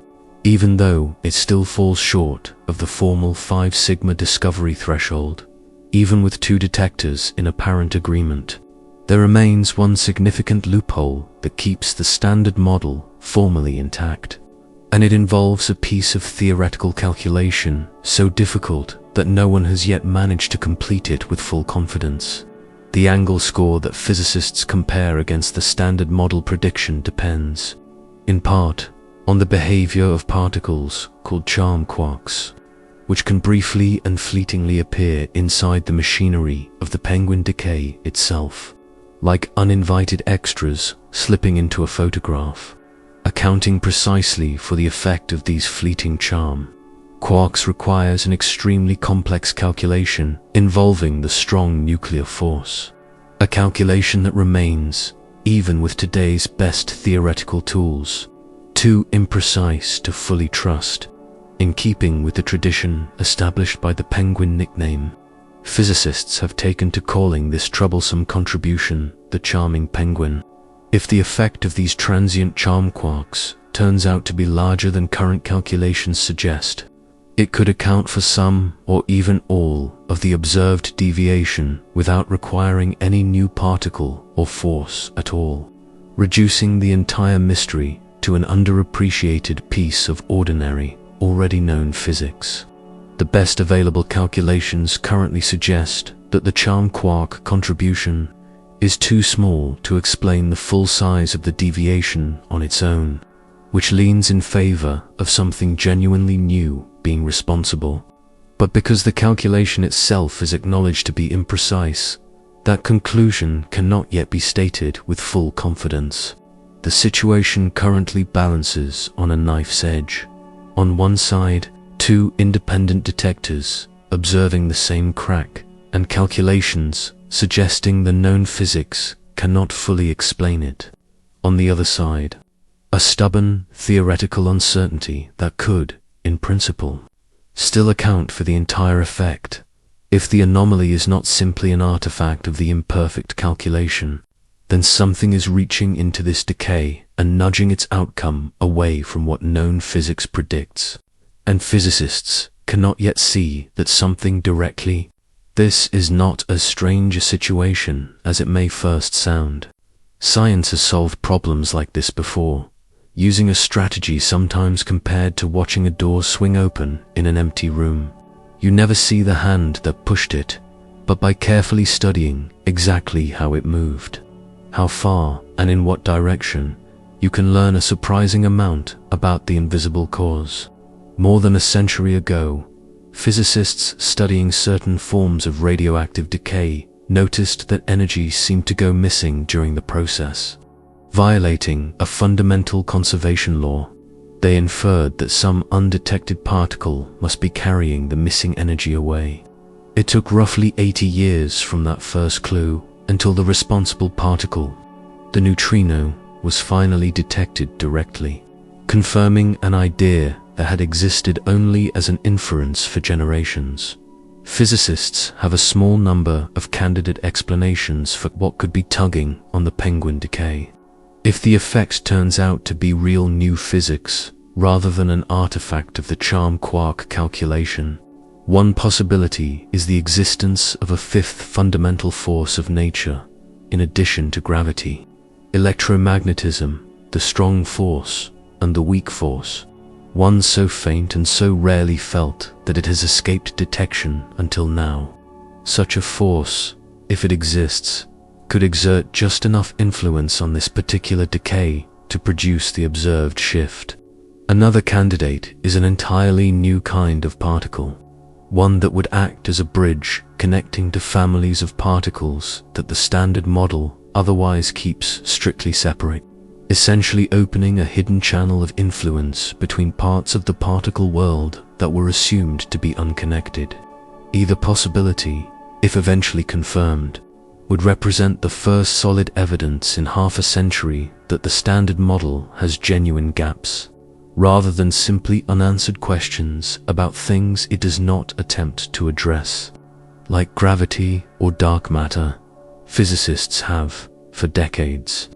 Even though it still falls short of the formal 5 sigma discovery threshold, even with two detectors in apparent agreement, there remains one significant loophole that keeps the standard model formally intact, and it involves a piece of theoretical calculation so difficult that no one has yet managed to complete it with full confidence. The angle score that physicists compare against the standard model prediction depends, in part, on the behavior of particles called charm quarks, which can briefly and fleetingly appear inside the machinery of the penguin decay itself, like uninvited extras slipping into a photograph. Accounting precisely for the effect of these fleeting charm quarks requires an extremely complex calculation involving the strong nuclear force, a calculation that remains, even with today's best theoretical tools, too imprecise to fully trust. In keeping with the tradition established by the penguin nickname, physicists have taken to calling this troublesome contribution the charming penguin. If the effect of these transient charm quarks turns out to be larger than current calculations suggest, it could account for some or even all of the observed deviation without requiring any new particle or force at all, reducing the entire mystery to an underappreciated piece of ordinary, already known physics. The best available calculations currently suggest that the charm quark contribution is too small to explain the full size of the deviation on its own, which leans in favor of something genuinely new being responsible. But because the calculation itself is acknowledged to be imprecise, that conclusion cannot yet be stated with full confidence. The situation currently balances on a knife's edge. On one side, two independent detectors observing the same crack, and calculations suggesting the known physics cannot fully explain it. On the other side, a stubborn theoretical uncertainty that could, in principle, still account for the entire effect, if the anomaly is not simply an artifact of the imperfect calculation. Then something is reaching into this decay and nudging its outcome away from what known physics predicts. And physicists cannot yet see that something directly. This is not as strange a situation as it may first sound. Science has solved problems like this before, using a strategy sometimes compared to watching a door swing open in an empty room. You never see the hand that pushed it, but by carefully studying exactly how it moved, how far and in what direction, you can learn a surprising amount about the invisible cause. More than a century ago, physicists studying certain forms of radioactive decay noticed that energy seemed to go missing during the process. Violating a fundamental conservation law, they inferred that some undetected particle must be carrying the missing energy away. It took roughly 80 years from that first clue until the responsible particle, the neutrino, was finally detected directly, confirming an idea that had existed only as an inference for generations. Physicists have a small number of candidate explanations for what could be tugging on the penguin decay. If the effect turns out to be real new physics, rather than an artifact of the charm quark calculation, one possibility is the existence of a fifth fundamental force of nature, in addition to gravity: electromagnetism, the strong force, and the weak force, one so faint and so rarely felt that it has escaped detection until now. Such a force, if it exists, could exert just enough influence on this particular decay to produce the observed shift. Another candidate is an entirely new kind of particle, one that would act as a bridge connecting to families of particles that the standard model otherwise keeps strictly separate, essentially opening a hidden channel of influence between parts of the particle world that were assumed to be unconnected. Either possibility, if eventually confirmed, would represent the first solid evidence in half a century that the standard model has genuine gaps, rather than simply unanswered questions about things it does not attempt to address. Like gravity or dark matter, physicists have, for decades,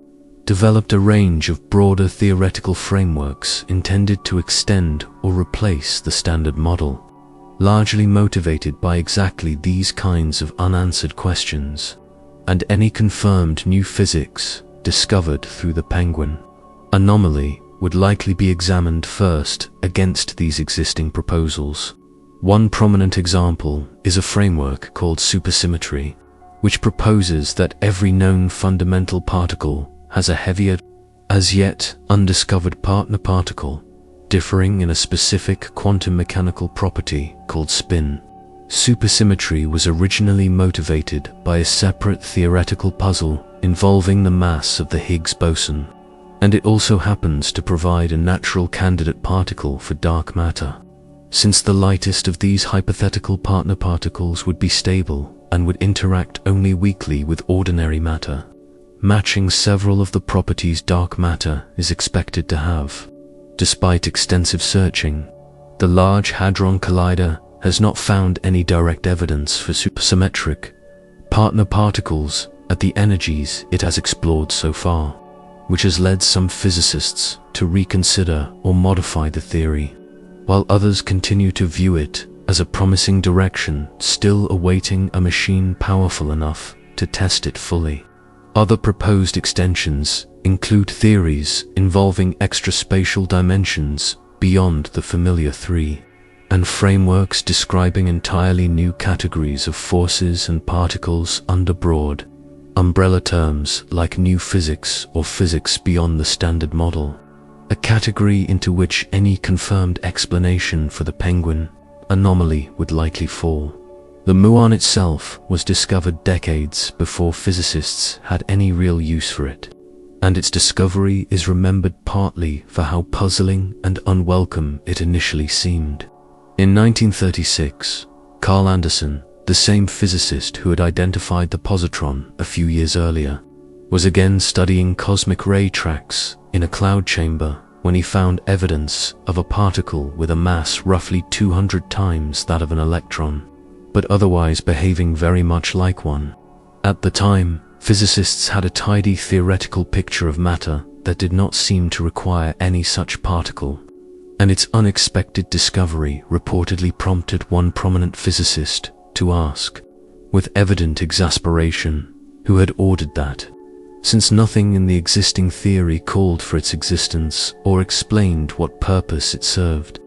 developed a range of broader theoretical frameworks intended to extend or replace the standard model, largely motivated by exactly these kinds of unanswered questions, and any confirmed new physics discovered through the penguin anomaly would likely be examined first against these existing proposals. One prominent example is a framework called supersymmetry, which proposes that every known fundamental particle has a heavier, as yet undiscovered partner particle, differing in a specific quantum mechanical property called spin. Supersymmetry was originally motivated by a separate theoretical puzzle involving the mass of the Higgs boson, and it also happens to provide a natural candidate particle for dark matter, since the lightest of these hypothetical partner particles would be stable and would interact only weakly with ordinary matter, matching several of the properties dark matter is expected to have. Despite extensive searching, the Large Hadron Collider has not found any direct evidence for supersymmetric partner particles at the energies it has explored so far, which has led some physicists to reconsider or modify the theory, while others continue to view it as a promising direction, still awaiting a machine powerful enough to test it fully. Other proposed extensions include theories involving extraspatial dimensions beyond the familiar three, and frameworks describing entirely new categories of forces and particles under broad umbrella terms like new physics or physics beyond the standard model, a category into which any confirmed explanation for the penguin anomaly would likely fall. The muon itself was discovered decades before physicists had any real use for it, and its discovery is remembered partly for how puzzling and unwelcome it initially seemed. In 1936, Carl Anderson, the same physicist who had identified the positron a few years earlier, was again studying cosmic ray tracks in a cloud chamber when he found evidence of a particle with a mass roughly 200 times that of an electron, but otherwise behaving very much like one. At the time, physicists had a tidy theoretical picture of matter that did not seem to require any such particle, and its unexpected discovery reportedly prompted one prominent physicist to ask, with evident exasperation, who had ordered that, since nothing in the existing theory called for its existence or explained what purpose it served.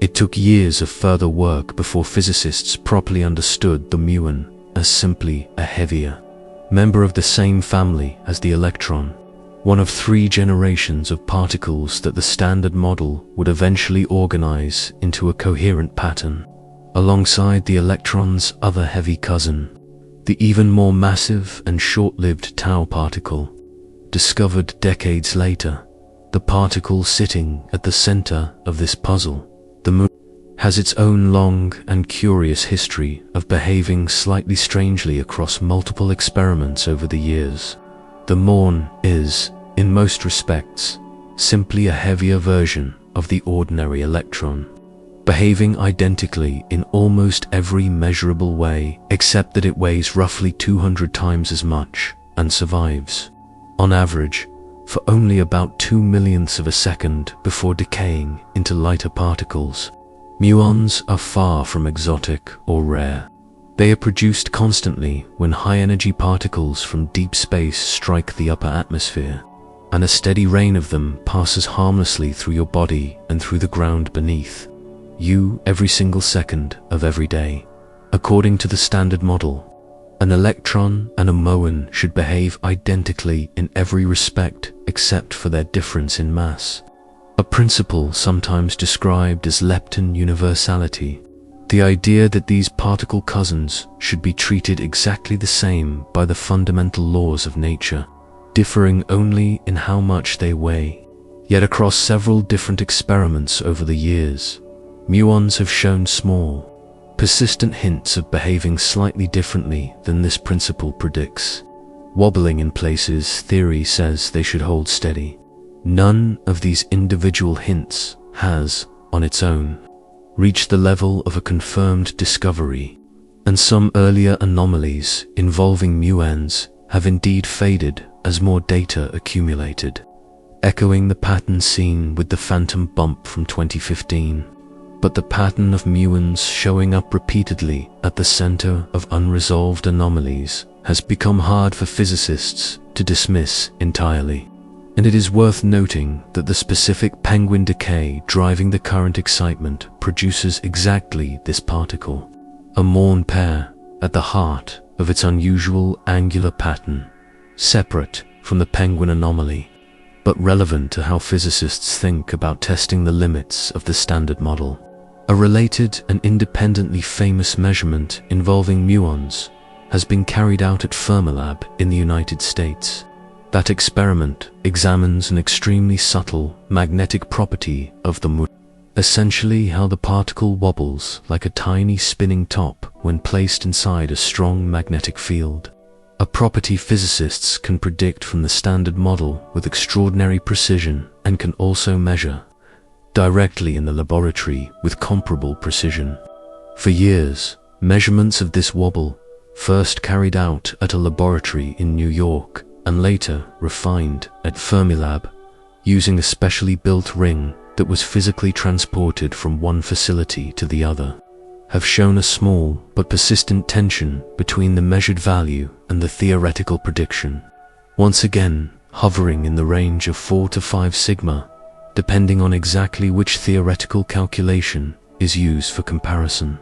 It took years of further work before physicists properly understood the muon as simply a heavier member of the same family as the electron, one of three generations of particles that the standard model would eventually organize into a coherent pattern, alongside the electron's other heavy cousin, the even more massive and short-lived tau particle, discovered decades later. The particle sitting at the center of this puzzle, the muon, has its own long and curious history of behaving slightly strangely across multiple experiments over the years. The muon is, in most respects, simply a heavier version of the ordinary electron, behaving identically in almost every measurable way except that it weighs roughly 200 times as much and survives, on average, for only about 2/millionths of a second before decaying into lighter particles. Muons are far from exotic or rare. They are produced constantly when high-energy particles from deep space strike the upper atmosphere, and a steady rain of them passes harmlessly through your body and through the ground beneath you every single second of every day. According to the standard model, an electron and a muon should behave identically in every respect except for their difference in mass, a principle sometimes described as lepton universality, the idea that these particle cousins should be treated exactly the same by the fundamental laws of nature, differing only in how much they weigh. Yet across several different experiments over the years, muons have shown small, persistent hints of behaving slightly differently than this principle predicts, wobbling in places theory says they should hold steady. None of these individual hints has, on its own, reached the level of a confirmed discovery, and some earlier anomalies involving muons have indeed faded as more data accumulated, echoing the pattern seen with the phantom bump from 2015. But the pattern of muons showing up repeatedly at the center of unresolved anomalies has become hard for physicists to dismiss entirely. And it is worth noting that the specific penguin decay driving the current excitement produces exactly this particle, a muon pair at the heart of its unusual angular pattern, separate from the penguin anomaly, but relevant to how physicists think about testing the limits of the standard model. A related and independently famous measurement involving muons has been carried out at Fermilab in the United States. That experiment examines an extremely subtle magnetic property of the muon, essentially how the particle wobbles like a tiny spinning top when placed inside a strong magnetic field, a property physicists can predict from the standard model with extraordinary precision and can also measure, directly in the laboratory with comparable precision. For years, measurements of this wobble, first carried out at a laboratory in New York and later refined at Fermilab, using a specially built ring that was physically transported from one facility to the other, have shown a small but persistent tension between the measured value and the theoretical prediction, once again hovering in the range of 4 to 5 sigma, depending on exactly which theoretical calculation is used for comparison,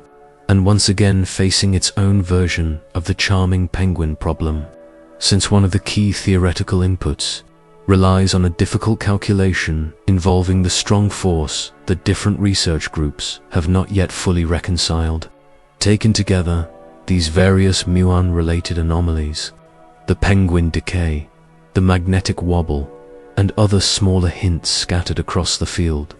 and once again facing its own version of the charming penguin problem, since one of the key theoretical inputs relies on a difficult calculation involving the strong force that different research groups have not yet fully reconciled. Taken together, these various muon-related anomalies, the penguin decay, the magnetic wobble, and other smaller hints scattered across the field,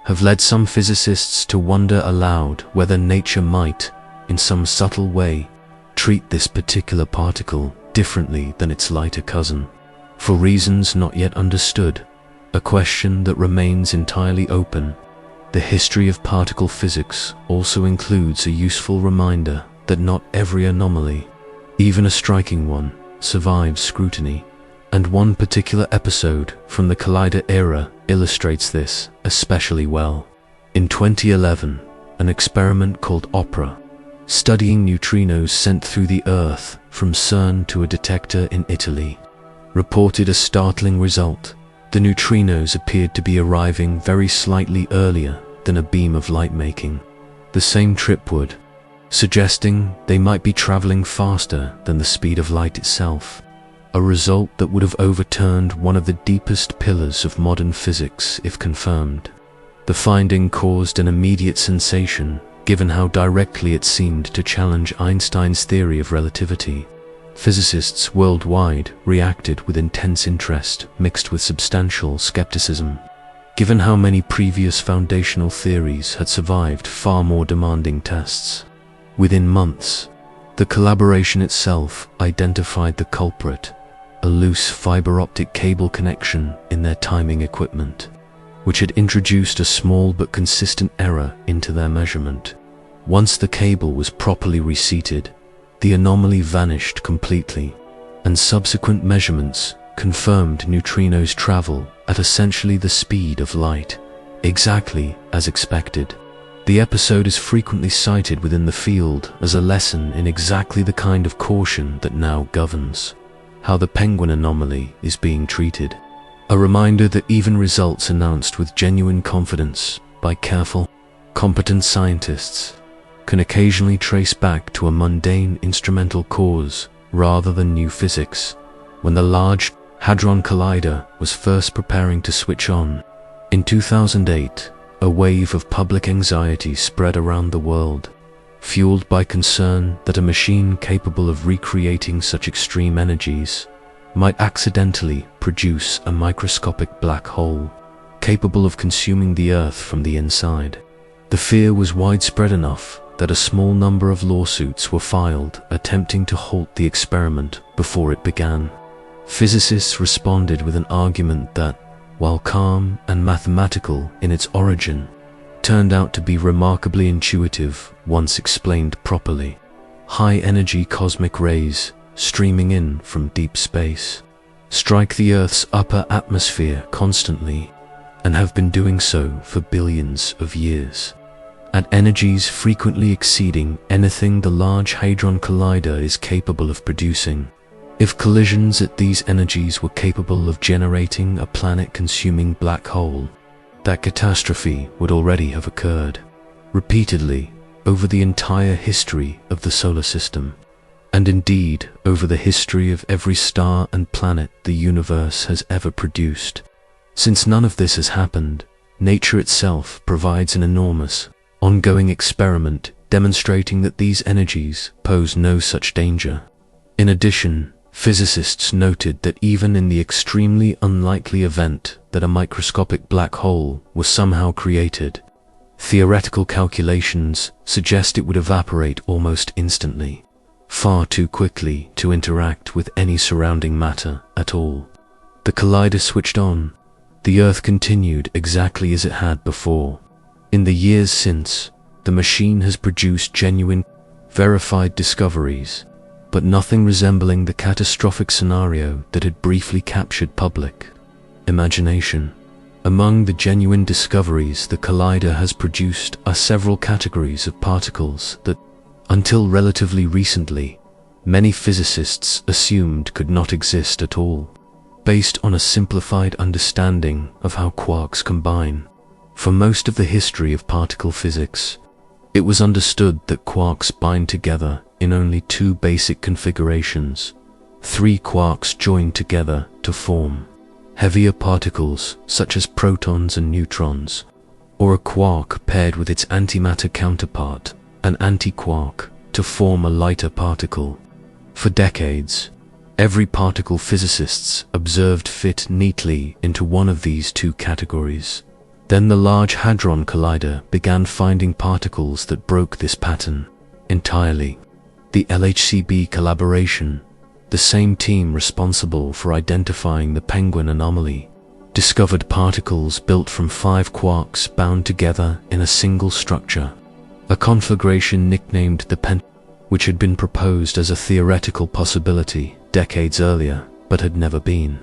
have led some physicists to wonder aloud whether nature might, in some subtle way, treat this particular particle differently than its lighter cousin, for reasons not yet understood, a question that remains entirely open. The history of particle physics also includes a useful reminder that not every anomaly, even a striking one, survives scrutiny, and one particular episode from the Collider era illustrates this especially well. In 2011, an experiment called OPERA, studying neutrinos sent through the Earth from CERN to a detector in Italy, reported a startling result. The neutrinos appeared to be arriving very slightly earlier than a beam of light making the same trip would, suggesting they might be traveling faster than the speed of light itself, a result that would have overturned one of the deepest pillars of modern physics if confirmed. The finding caused an immediate sensation, given how directly it seemed to challenge Einstein's theory of relativity. Physicists worldwide reacted with intense interest mixed with substantial skepticism, given how many previous foundational theories had survived far more demanding tests. Within months, the collaboration itself identified the culprit, a loose fiber optic cable connection in their timing equipment, which had introduced a small but consistent error into their measurement. Once the cable was properly reseated, the anomaly vanished completely, and subsequent measurements confirmed neutrinos travel at essentially the speed of light, exactly as expected. The episode is frequently cited within the field as a lesson in exactly the kind of caution that now governs how the penguin anomaly is being treated. A reminder that even results announced with genuine confidence by careful, competent scientists can occasionally trace back to a mundane instrumental cause rather than new physics. When the Large Hadron Collider was first preparing to switch on in 2008, a wave of public anxiety spread around the world, fueled by concern that a machine capable of recreating such extreme energies might accidentally produce a microscopic black hole capable of consuming the Earth from the inside. The fear was widespread enough that a small number of lawsuits were filed attempting to halt the experiment before it began. Physicists responded with an argument that, while calm and mathematical in its origin, turned out to be remarkably intuitive once explained properly. High-energy cosmic rays streaming in from deep space strike the Earth's upper atmosphere constantly, and have been doing so for billions of years, at energies frequently exceeding anything the Large Hadron Collider is capable of producing. If collisions at these energies were capable of generating a planet-consuming black hole, that catastrophe would already have occurred, repeatedly, over the entire history of the solar system, and indeed over the history of every star and planet the universe has ever produced. Since none of this has happened, nature itself provides an enormous, ongoing experiment demonstrating that these energies pose no such danger. In addition, physicists noted that even in the extremely unlikely event that a microscopic black hole was somehow created, theoretical calculations suggest it would evaporate almost instantly, far too quickly to interact with any surrounding matter at all. The collider switched on, the Earth continued exactly as it had before. In the years since, the machine has produced genuine, verified discoveries, but nothing resembling the catastrophic scenario that had briefly captured public imagination. Among the genuine discoveries the collider has produced are several categories of particles that, until relatively recently, many physicists assumed could not exist at all, based on a simplified understanding of how quarks combine. For most of the history of particle physics, it was understood that quarks bind together in only two basic configurations. 3 quarks join together to form heavier particles such as protons and neutrons, or a quark paired with its antimatter counterpart, an antiquark, to form a lighter particle. For decades, every particle physicists observed fit neatly into one of these two categories. Then the Large Hadron Collider began finding particles that broke this pattern entirely. The LHCb collaboration, the same team responsible for identifying the penguin anomaly, discovered particles built from 5 quarks bound together in a single structure, a configuration nicknamed the which had been proposed as a theoretical possibility decades earlier, but had never been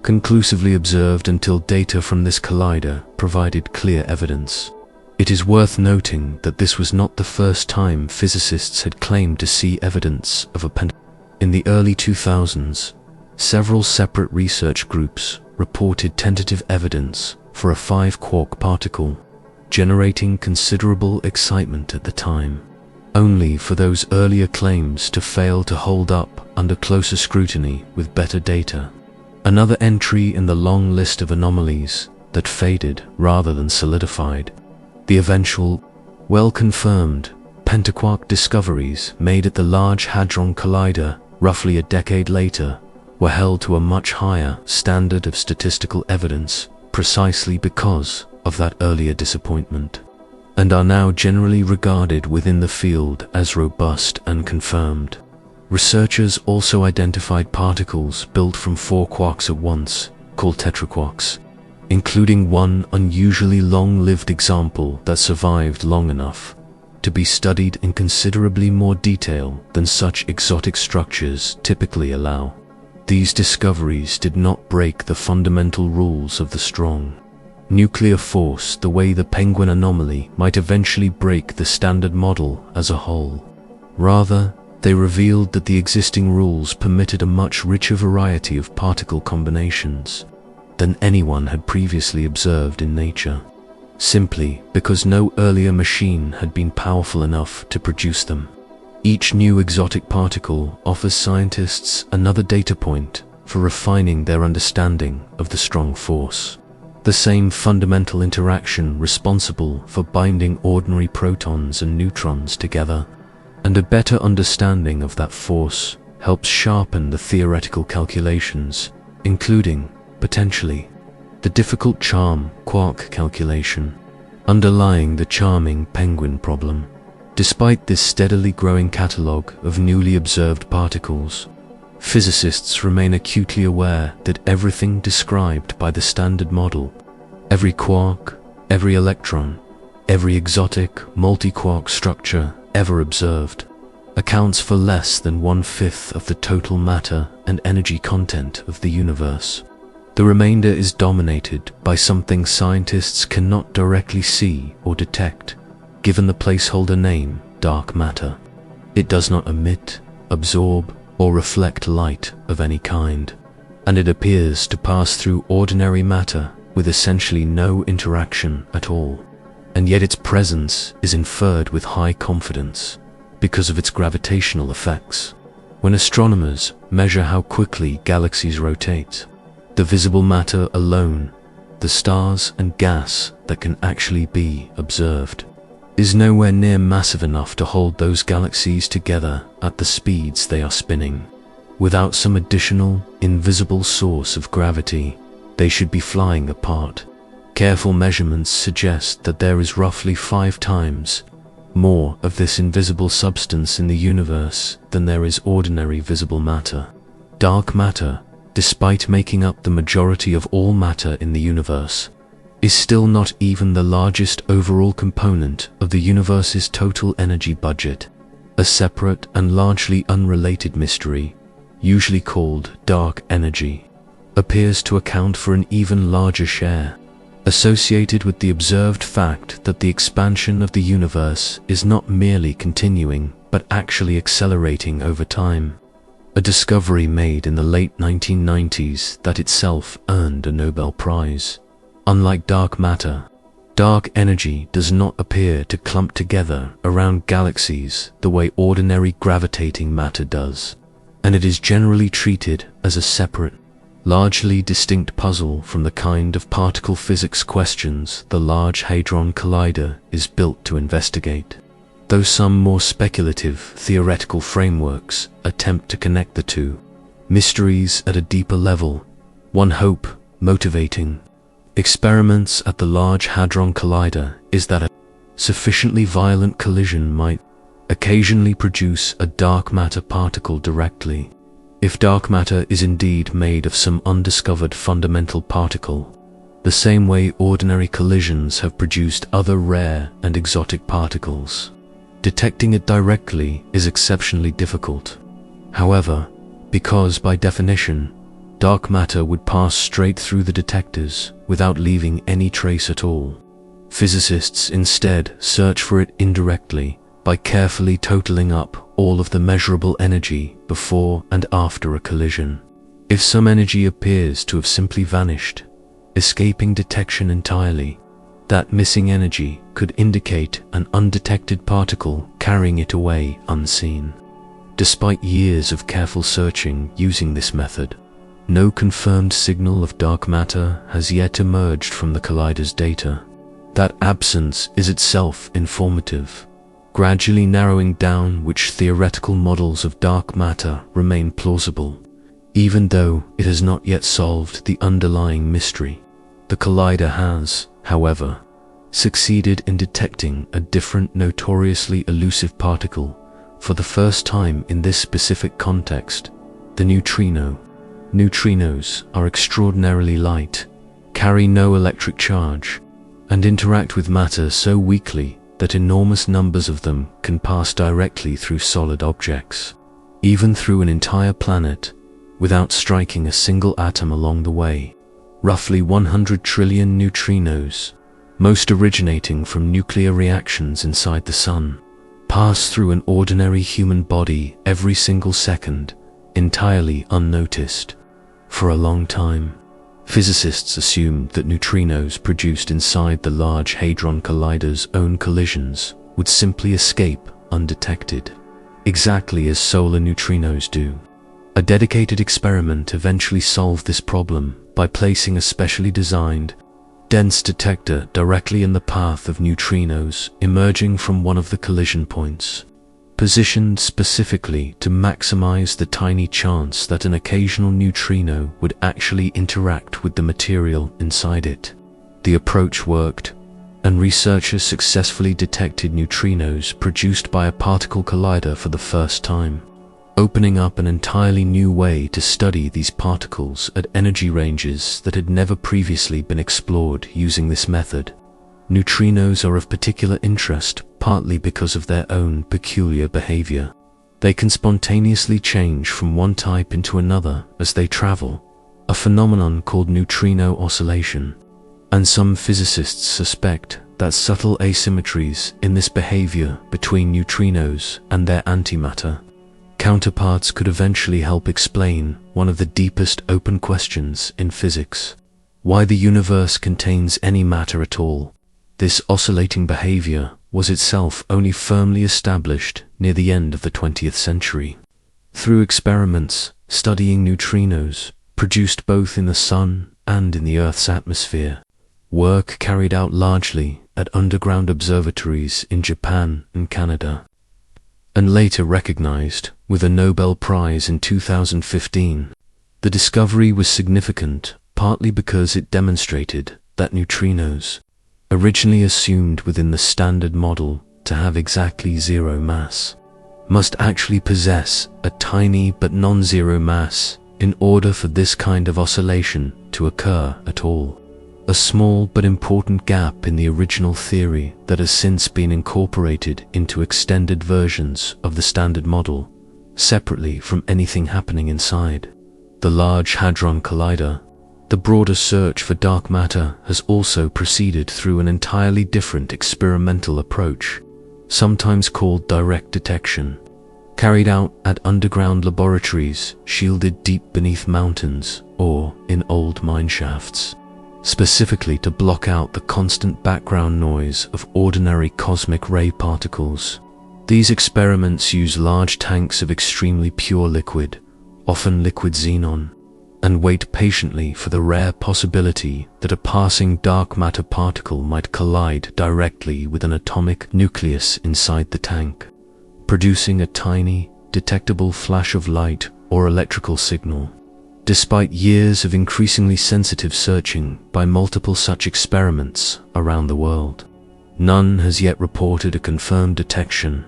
conclusively observed until data from this collider provided clear evidence. It is worth noting that this was not the first time physicists had claimed to see evidence of a penguin. In the early 2000s, several separate research groups reported tentative evidence for a 5-quark particle, generating considerable excitement at the time, only for those earlier claims to fail to hold up under closer scrutiny with better data. Another entry in the long list of anomalies that faded rather than solidified. The eventual, well-confirmed, pentaquark discoveries made at the Large Hadron Collider roughly a decade later were held to a much higher standard of statistical evidence precisely because of that earlier disappointment, and are now generally regarded within the field as robust and confirmed. Researchers also identified particles built from 4 quarks at once, called tetraquarks, including one unusually long-lived example that survived long enough to be studied in considerably more detail than such exotic structures typically allow. These discoveries did not break the fundamental rules of the strong nuclear force the way the penguin anomaly might eventually break the standard model as a whole. Rather, they revealed that the existing rules permitted a much richer variety of particle combinations than anyone had previously observed in nature, simply because no earlier machine had been powerful enough to produce them. Each new exotic particle offers scientists another data point for refining their understanding of the strong force, the same fundamental interaction responsible for binding ordinary protons and neutrons together. And a better understanding of that force helps sharpen the theoretical calculations, including, potentially, the difficult charm quark calculation underlying the charming penguin problem. Despite this steadily growing catalogue of newly observed particles, physicists remain acutely aware that everything described by the standard model, every quark, every electron, every exotic multi-quark structure ever observed, accounts for less than 1/5 of the total matter and energy content of the universe. The remainder is dominated by something scientists cannot directly see or detect, given the placeholder name dark matter. It does not emit, absorb, or reflect light of any kind, and it appears to pass through ordinary matter with essentially no interaction at all. And yet its presence is inferred with high confidence because of its gravitational effects. When astronomers measure how quickly galaxies rotate, the visible matter alone, the stars and gas that can actually be observed, is nowhere near massive enough to hold those galaxies together at the speeds they are spinning. Without some additional, invisible source of gravity, they should be flying apart. Careful measurements suggest that there is roughly 5 times more of this invisible substance in the universe than there is ordinary visible matter. Dark matter despite making up the majority of all matter in the universe, is still not even the largest overall component of the universe's total energy budget. A separate and largely unrelated mystery, usually called dark energy, appears to account for an even larger share, associated with the observed fact that the expansion of the universe is not merely continuing but actually accelerating over time. A discovery made in the late 1990s that itself earned a Nobel Prize. Unlike dark matter, dark energy does not appear to clump together around galaxies the way ordinary gravitating matter does, and it is generally treated as a separate, largely distinct puzzle from the kind of particle physics questions the Large Hadron Collider is built to investigate. Though some more speculative theoretical frameworks attempt to connect the two mysteries at a deeper level, one hope motivating experiments at the Large Hadron Collider is that a sufficiently violent collision might occasionally produce a dark matter particle directly. If dark matter is indeed made of some undiscovered fundamental particle, the same way ordinary collisions have produced other rare and exotic particles, detecting it directly is exceptionally difficult. However, because by definition, dark matter would pass straight through the detectors without leaving any trace at all, physicists instead search for it indirectly by carefully totaling up all of the measurable energy before and after a collision. If some energy appears to have simply vanished, escaping detection entirely, that missing energy could indicate an undetected particle carrying it away unseen. Despite years of careful searching using this method, no confirmed signal of dark matter has yet emerged from the collider's data. That absence is itself informative, gradually narrowing down which theoretical models of dark matter remain plausible, even though it has not yet solved the underlying mystery. The collider has, however, succeeded in detecting a different, notoriously elusive particle for the first time in this specific context, the neutrino. Neutrinos are extraordinarily light, carry no electric charge, and interact with matter so weakly that enormous numbers of them can pass directly through solid objects, even through an entire planet, without striking a single atom along the way. Roughly 100 trillion neutrinos, most originating from nuclear reactions inside the Sun, pass through an ordinary human body every single second, entirely unnoticed. For a long time, physicists assumed that neutrinos produced inside the Large Hadron Collider's own collisions would simply escape undetected, exactly as solar neutrinos do. A dedicated experiment eventually solved this problem by placing a specially designed, dense detector directly in the path of neutrinos emerging from one of the collision points, positioned specifically to maximize the tiny chance that an occasional neutrino would actually interact with the material inside it. The approach worked, and researchers successfully detected neutrinos produced by a particle collider for the first time, opening up an entirely new way to study these particles at energy ranges that had never previously been explored using this method. Neutrinos are of particular interest partly because of their own peculiar behavior. They can spontaneously change from one type into another as they travel, a phenomenon called neutrino oscillation, and some physicists suspect that subtle asymmetries in this behavior between neutrinos and their antimatter counterparts could eventually help explain one of the deepest open questions in physics: why the universe contains any matter at all. This oscillating behavior was itself only firmly established near the end of the 20th century. Through experiments studying neutrinos produced both in the Sun and in the Earth's atmosphere, work carried out largely at underground observatories in Japan and Canada, and later recognized with a Nobel Prize in 2015. The discovery was significant partly because it demonstrated that neutrinos, originally assumed within the Standard Model to have exactly zero mass, must actually possess a tiny but non-zero mass in order for this kind of oscillation to occur at all. A small but important gap in the original theory that has since been incorporated into extended versions of the Standard Model, separately from anything happening inside. The Large Hadron Collider. The broader search for dark matter has also proceeded through an entirely different experimental approach, sometimes called direct detection, carried out at underground laboratories shielded deep beneath mountains or in old mine shafts, specifically to block out the constant background noise of ordinary cosmic ray particles. These experiments use large tanks of extremely pure liquid, often liquid xenon, and wait patiently for the rare possibility that a passing dark matter particle might collide directly with an atomic nucleus inside the tank, producing a tiny, detectable flash of light or electrical signal. Despite years of increasingly sensitive searching by multiple such experiments around the world, none has yet reported a confirmed detection,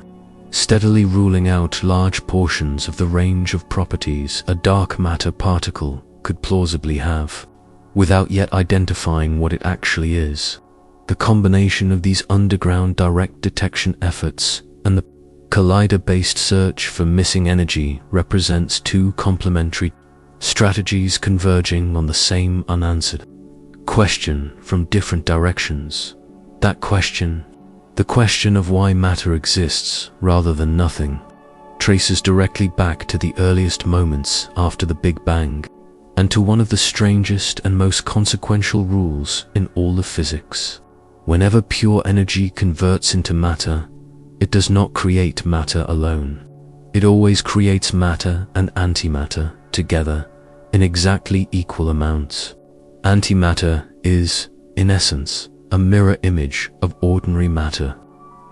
steadily ruling out large portions of the range of properties a dark matter particle could plausibly have, without yet identifying what it actually is. The combination of these underground direct detection efforts and the collider-based search for missing energy represents two complementary strategies converging on the same unanswered question from different directions. That question, the question of why matter exists rather than nothing, traces directly back to the earliest moments after the Big Bang, and to one of the strangest and most consequential rules in all of physics. Whenever pure energy converts into matter, it does not create matter alone. It always creates matter and antimatter together in exactly equal amounts. Antimatter is, in essence, a mirror image of ordinary matter,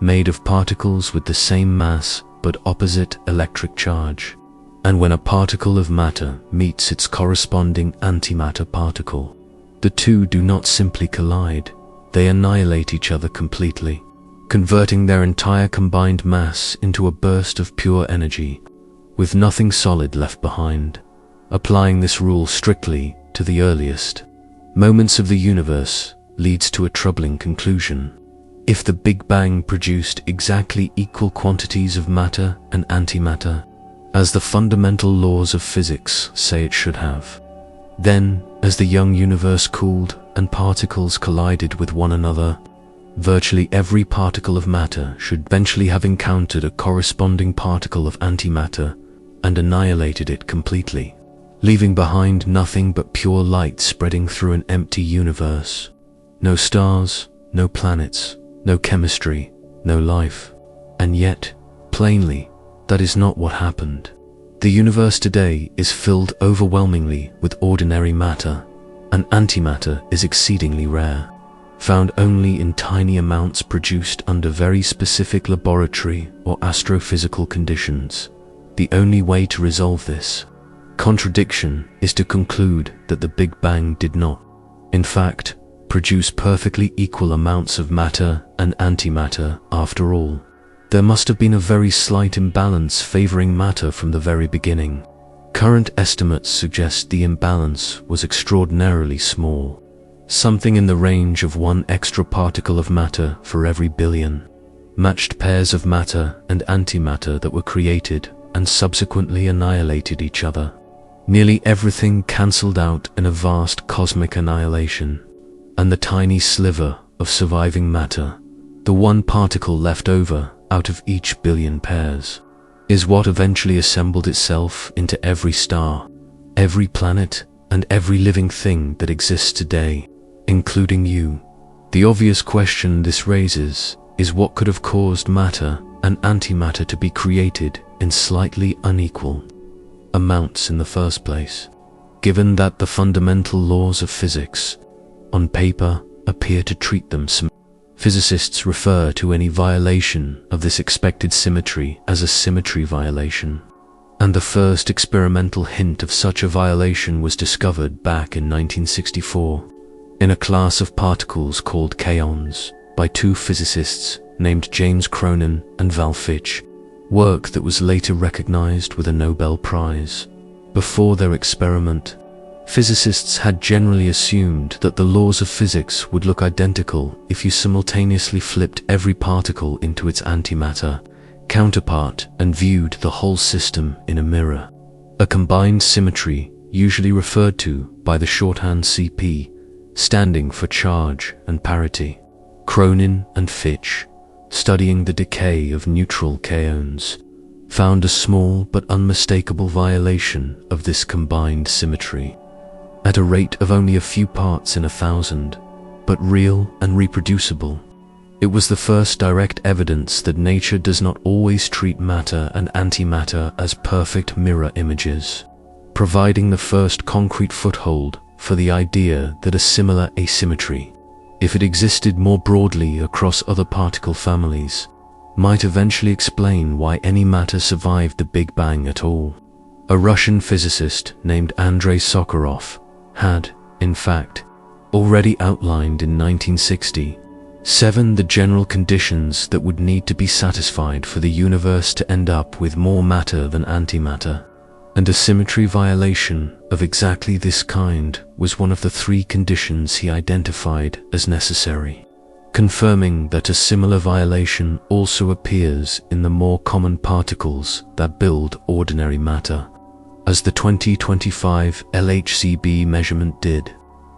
made of particles with the same mass but opposite electric charge. And when a particle of matter meets its corresponding antimatter particle, the two do not simply collide, they annihilate each other completely, converting their entire combined mass into a burst of pure energy, with nothing solid left behind. Applying this rule strictly to the earliest moments of the universe leads to a troubling conclusion. If the Big Bang produced exactly equal quantities of matter and antimatter, as the fundamental laws of physics say it should have, then, as the young universe cooled and particles collided with one another, virtually every particle of matter should eventually have encountered a corresponding particle of antimatter and annihilated it completely, leaving behind nothing but pure light spreading through an empty universe. No stars, no planets, no chemistry, no life. And yet, plainly, that is not what happened. The universe today is filled overwhelmingly with ordinary matter, and antimatter is exceedingly rare, found only in tiny amounts produced under very specific laboratory or astrophysical conditions. The only way to resolve this contradiction is to conclude that the Big Bang did not, in fact, produce perfectly equal amounts of matter and antimatter after all. There must have been a very slight imbalance favoring matter from the very beginning. Current estimates suggest the imbalance was extraordinarily small, something in the range of one extra particle of matter for every billion matched pairs of matter and antimatter that were created and subsequently annihilated each other. Nearly everything cancelled out in a vast cosmic annihilation, and the tiny sliver of surviving matter, the one particle left over out of each billion pairs, is what eventually assembled itself into every star, every planet, and every living thing that exists today, including you. The obvious question this raises is what could have caused matter and antimatter to be created in slightly unequal amounts in the first place, given that the fundamental laws of physics, on paper, appear to treat them symmetrically. Physicists refer to any violation of this expected symmetry as a symmetry violation, and the first experimental hint of such a violation was discovered back in 1964 in a class of particles called kaons by two physicists named James Cronin and Val Fitch, work that was later recognized with a Nobel Prize. Before their experiment, physicists had generally assumed that the laws of physics would look identical if you simultaneously flipped every particle into its antimatter counterpart and viewed the whole system in a mirror. A combined symmetry, usually referred to by the shorthand CP, standing for charge and parity. Cronin and Fitch, studying the decay of neutral kaons, found a small but unmistakable violation of this combined symmetry. At a rate of only a few parts in 1,000, but real and reproducible. It was the first direct evidence that nature does not always treat matter and antimatter as perfect mirror images, providing the first concrete foothold for the idea that a similar asymmetry, if it existed more broadly across other particle families, might eventually explain why any matter survived the Big Bang at all. A Russian physicist named Andrei Sakharov had, in fact, already outlined in 1960 the general conditions that would need to be satisfied for the universe to end up with more matter than antimatter, and a symmetry violation of exactly this kind was one of the 3 conditions he identified as necessary, confirming that a similar violation also appears in the more common particles that build ordinary matter, as the 2025 LHCb measurement did.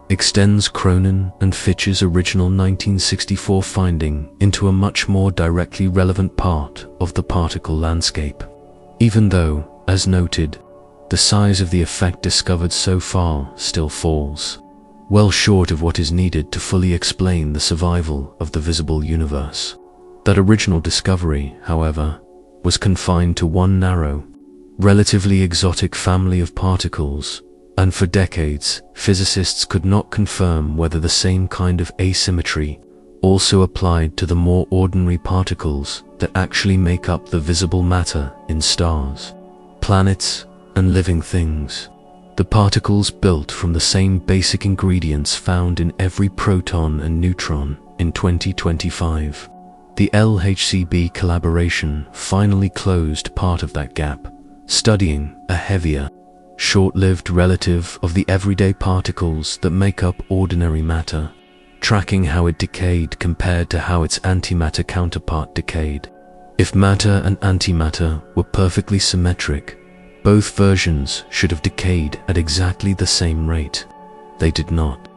Extends Cronin and Fitch's original 1964 finding into a much more directly relevant part of the particle landscape, even though, as noted, the size of the effect discovered so far still falls well short of what is needed to fully explain the survival of the visible universe. That original discovery, however, was confined to one narrow, relatively exotic family of particles, and for decades, physicists could not confirm whether the same kind of asymmetry also applied to the more ordinary particles that actually make up the visible matter in stars, planets, and living things. The particles built from the same basic ingredients found in every proton and neutron in 2025. The LHCb collaboration finally closed part of that gap, studying a heavier, short-lived relative of the everyday particles that make up ordinary matter, tracking how it decayed compared to how its antimatter counterpart decayed. If matter and antimatter were perfectly symmetric, both versions should have decayed at exactly the same rate. They did not.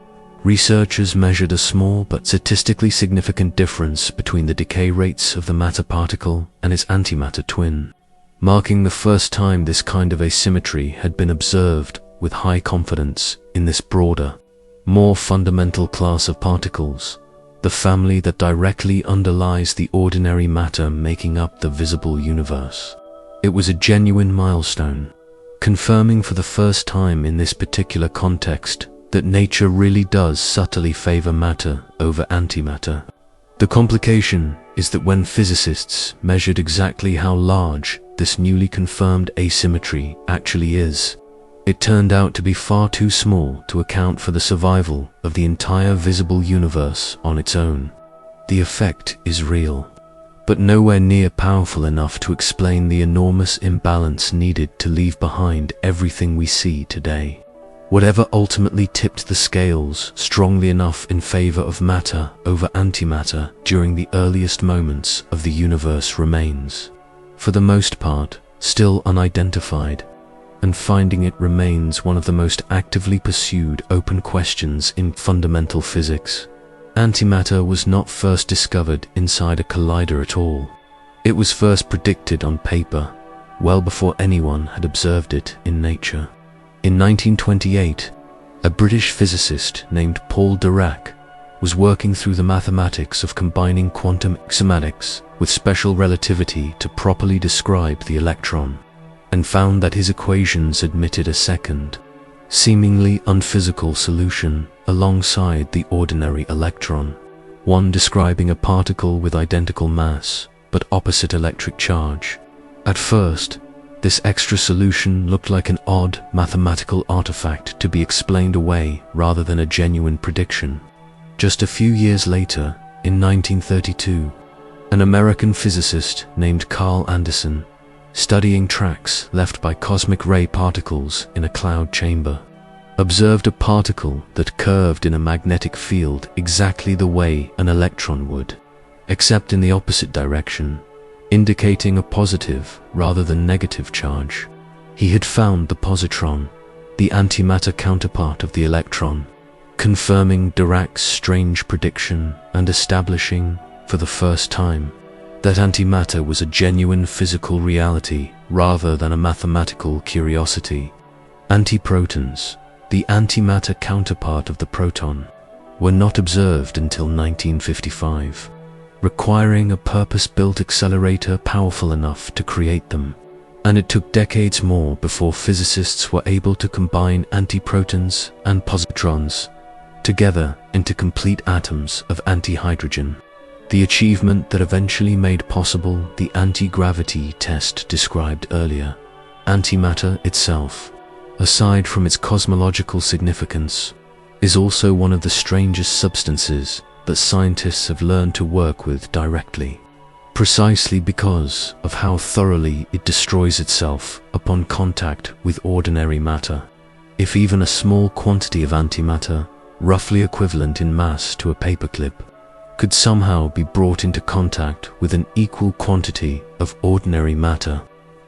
Researchers measured a small but statistically significant difference between the decay rates of the matter particle and its antimatter twin, marking the first time this kind of asymmetry had been observed with high confidence in this broader, more fundamental class of particles, the family that directly underlies the ordinary matter making up the visible universe. It was a genuine milestone, confirming for the first time in this particular context that nature really does subtly favor matter over antimatter. The complication is that when physicists measured exactly how large this newly confirmed asymmetry actually is, it turned out to be far too small to account for the survival of the entire visible universe on its own. The effect is real, but nowhere near powerful enough to explain the enormous imbalance needed to leave behind everything we see today. Whatever ultimately tipped the scales strongly enough in favor of matter over antimatter during the earliest moments of the universe remains, for the most part, still unidentified, and finding it remains one of the most actively pursued open questions in fundamental physics. Antimatter was not first discovered inside a collider at all. It was first predicted on paper, well before anyone had observed it in nature. In 1928, a British physicist named Paul Dirac was working through the mathematics of combining quantum axiomatic with special relativity to properly describe the electron, and found that his equations admitted a second, seemingly unphysical solution alongside the ordinary electron, one describing a particle with identical mass but opposite electric charge. At first, this extra solution looked like an odd mathematical artifact to be explained away rather than a genuine prediction. Just a few years later, in 1932, an American physicist named Carl Anderson studying tracks left by cosmic ray particles in a cloud chamber, observed a particle that curved in a magnetic field exactly the way an electron would, except in the opposite direction, indicating a positive rather than negative charge. He had found the positron, the antimatter counterpart of the electron, confirming Dirac's strange prediction and establishing, for the first time, that antimatter was a genuine physical reality rather than a mathematical curiosity. Antiprotons, the antimatter counterpart of the proton, were not observed until 1955, requiring a purpose-built accelerator powerful enough to create them. And it took decades more before physicists were able to combine antiprotons and positrons together into complete atoms of antihydrogen, the achievement that eventually made possible the anti-gravity test described earlier. Antimatter itself, aside from its cosmological significance, is also one of the strangest substances that scientists have learned to work with directly, precisely because of how thoroughly it destroys itself upon contact with ordinary matter. If even a small quantity of antimatter, roughly equivalent in mass to a paperclip, could somehow be brought into contact with an equal quantity of ordinary matter,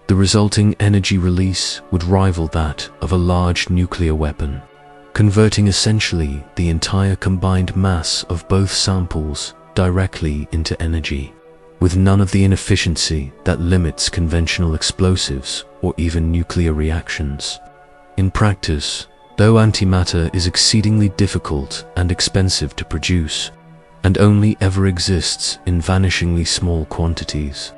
the resulting energy release would rival that of a large nuclear weapon, converting essentially the entire combined mass of both samples directly into energy, with none of the inefficiency that limits conventional explosives or even nuclear reactions. In practice, though antimatter is exceedingly difficult and expensive to produce, and only ever exists in vanishingly small quantities,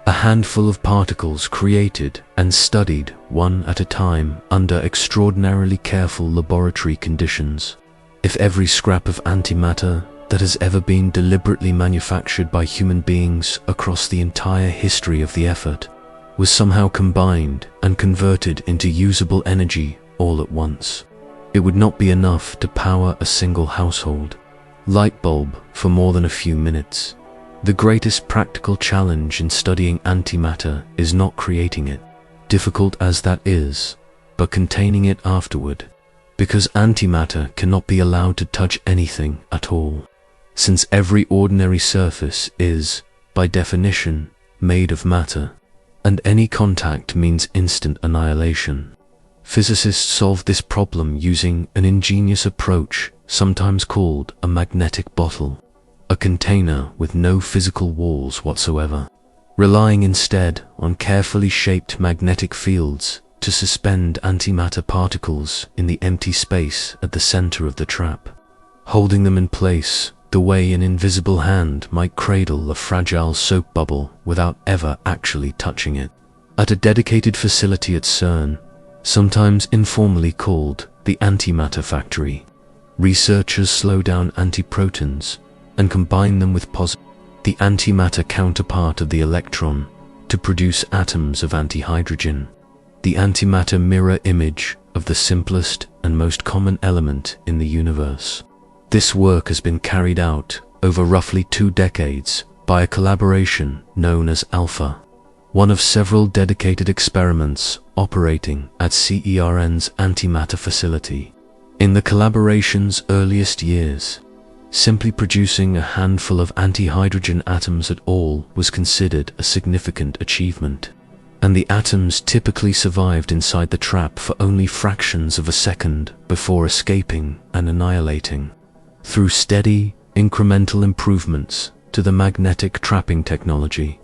a handful of particles created and studied one at a time under extraordinarily careful laboratory conditions. If every scrap of antimatter that has ever been deliberately manufactured by human beings across the entire history of the effort was somehow combined and converted into usable energy all at once, it would not be enough to power a single household light bulb for more than a few minutes. The greatest practical challenge in studying antimatter is not creating it, difficult as that is, but containing it afterward, because antimatter cannot be allowed to touch anything at all, since every ordinary surface is, by definition, made of matter, and any contact means instant annihilation. Physicists solved this problem using an ingenious approach sometimes called a magnetic bottle, a container with no physical walls whatsoever, relying instead on carefully shaped magnetic fields to suspend antimatter particles in the empty space at the center of the trap, holding them in place the way an invisible hand might cradle a fragile soap bubble without ever actually touching it. At a dedicated facility at CERN, sometimes informally called the antimatter factory, researchers slow down antiprotons and combine them with the antimatter counterpart of the electron, to produce atoms of antihydrogen, the antimatter mirror image of the simplest and most common element in the universe. This work has been carried out over roughly 2 decades by a collaboration known as Alpha, one of several dedicated experiments operating at CERN's antimatter facility. In the collaboration's earliest years, simply producing a handful of antihydrogen atoms at all was considered a significant achievement, and the atoms typically survived inside the trap for only fractions of a second before escaping and annihilating. Through steady, incremental improvements to the magnetic trapping technology,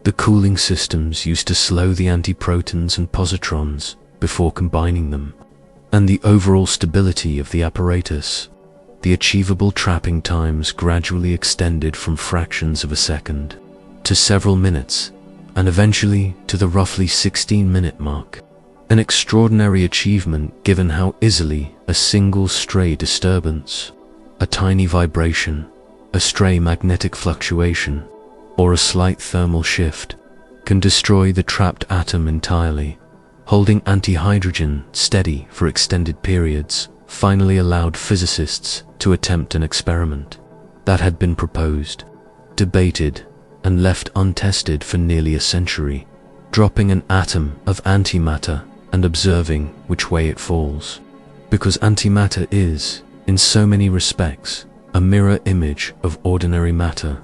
the cooling systems used to slow the antiprotons and positrons before combining them, and the overall stability of the apparatus, the achievable trapping times gradually extended from fractions of a second to several minutes, and eventually to the roughly 16-minute mark. An extraordinary achievement given how easily a single stray disturbance, a tiny vibration, a stray magnetic fluctuation, or a slight thermal shift can destroy the trapped atom entirely. Holding antihydrogen steady for extended periods finally allowed physicists to attempt an experiment that had been proposed, debated, and left untested for nearly a century, dropping an atom of antimatter and observing which way it falls. Because antimatter is, in so many respects, a mirror image of ordinary matter,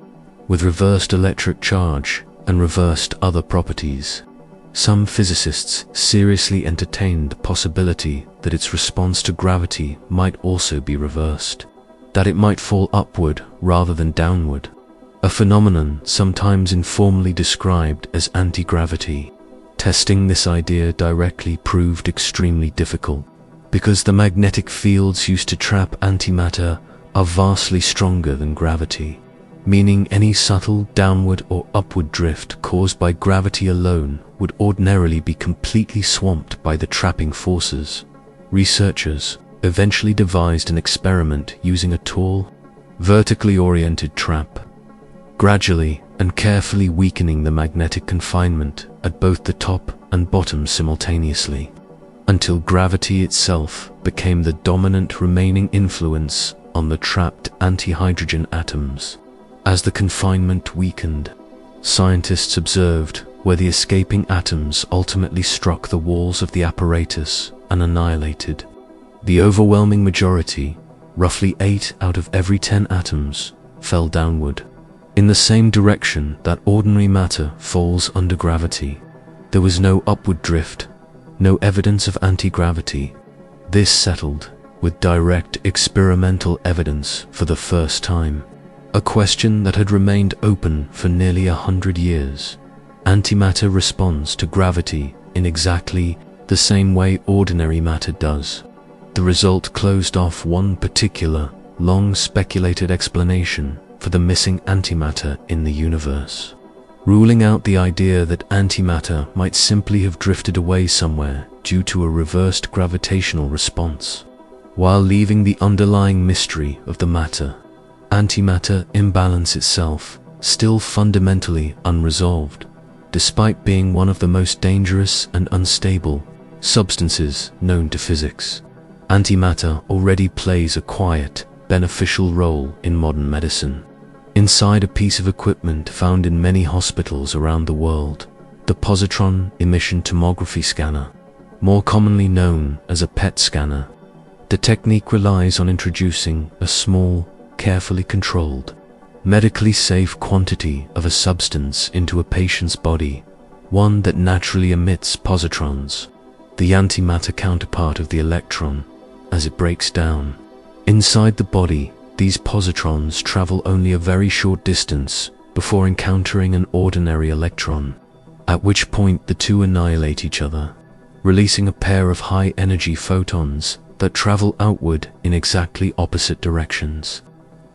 with reversed electric charge and reversed other properties. Some physicists seriously entertained the possibility that its response to gravity might also be reversed, that it might fall upward rather than downward, a phenomenon sometimes informally described as anti-gravity. Testing this idea directly proved extremely difficult, because the magnetic fields used to trap antimatter are vastly stronger than gravity, meaning any subtle downward or upward drift caused by gravity alone would ordinarily be completely swamped by the trapping forces. Researchers eventually devised an experiment using a tall, vertically oriented trap, gradually and carefully weakening the magnetic confinement at both the top and bottom simultaneously, until gravity itself became the dominant remaining influence on the trapped anti-hydrogen atoms. As the confinement weakened, scientists observed where the escaping atoms ultimately struck the walls of the apparatus and annihilated. The overwhelming majority, roughly 8 out of every 10 atoms, fell downward, in the same direction that ordinary matter falls under gravity. There was no upward drift, no evidence of anti-gravity. This settled, with direct experimental evidence for the first time, a question that had remained open for nearly 100 years. Antimatter responds to gravity in exactly the same way ordinary matter does. The result closed off one particular, long-speculated explanation for the missing antimatter in the universe, ruling out the idea that antimatter might simply have drifted away somewhere due to a reversed gravitational response, while leaving the underlying mystery of the matter-antimatter imbalance itself still fundamentally unresolved, despite being one of the most dangerous and unstable substances known to physics. Antimatter already plays a quiet, beneficial role in modern medicine. Inside a piece of equipment found in many hospitals around the world, the positron emission tomography scanner, more commonly known as a PET scanner. The technique relies on introducing a small, carefully controlled, medically safe quantity of a substance into a patient's body, one that naturally emits positrons, the antimatter counterpart of the electron, as it breaks down. Inside the body, these positrons travel only a very short distance before encountering an ordinary electron, at which point the two annihilate each other, releasing a pair of high-energy photons that travel outward in exactly opposite directions.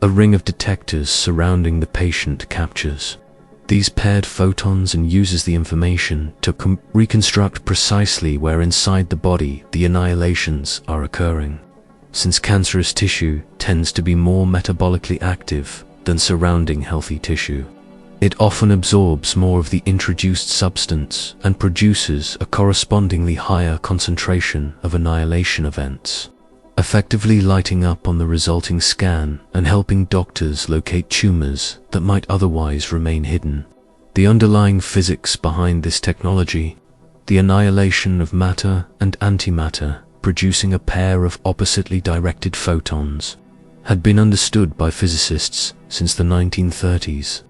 A ring of detectors surrounding the patient captures these paired photons and uses the information to reconstruct precisely where inside the body the annihilations are occurring. Since cancerous tissue tends to be more metabolically active than surrounding healthy tissue, it often absorbs more of the introduced substance and produces a correspondingly higher concentration of annihilation events, effectively lighting up on the resulting scan and helping doctors locate tumors that might otherwise remain hidden. The underlying physics behind this technology, the annihilation of matter and antimatter producing a pair of oppositely directed photons, had been understood by physicists since the 1930s,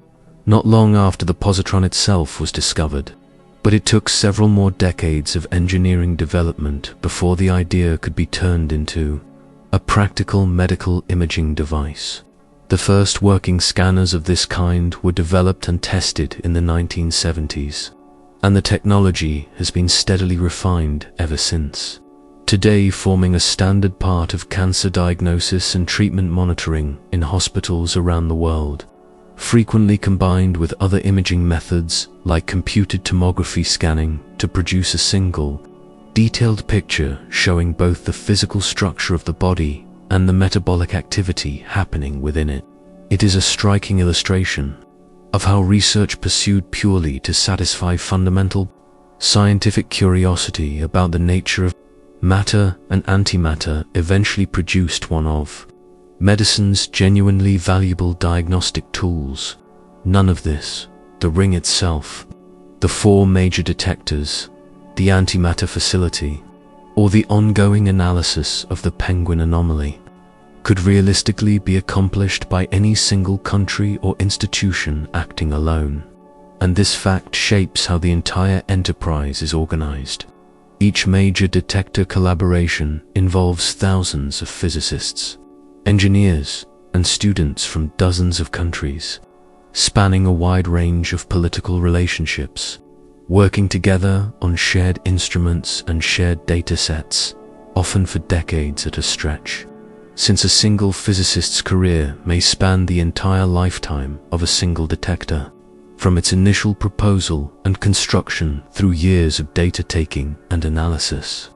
not long after the positron itself was discovered. But it took several more decades of engineering development before the idea could be turned into a practical medical imaging device. The first working scanners of this kind were developed and tested in the 1970s, and the technology has been steadily refined ever since, today forming a standard part of cancer diagnosis and treatment monitoring in hospitals around the world, frequently combined with other imaging methods like computed tomography scanning to produce a single, detailed picture showing both the physical structure of the body and the metabolic activity happening within it. It is a striking illustration of how research pursued purely to satisfy fundamental scientific curiosity about the nature of matter and antimatter eventually produced one of medicine's genuinely valuable diagnostic tools. None of this, the ring itself, the 4 major detectors, the antimatter facility, or the ongoing analysis of the penguin anomaly, could realistically be accomplished by any single country or institution acting alone. And this fact shapes how the entire enterprise is organized. Each major detector collaboration involves thousands of physicists, engineers, and students from dozens of countries, spanning a wide range of political relationships, working together on shared instruments and shared datasets, often for decades at a stretch. Since a single physicist's career may span the entire lifetime of a single detector, from its initial proposal and construction through years of data taking and analysis.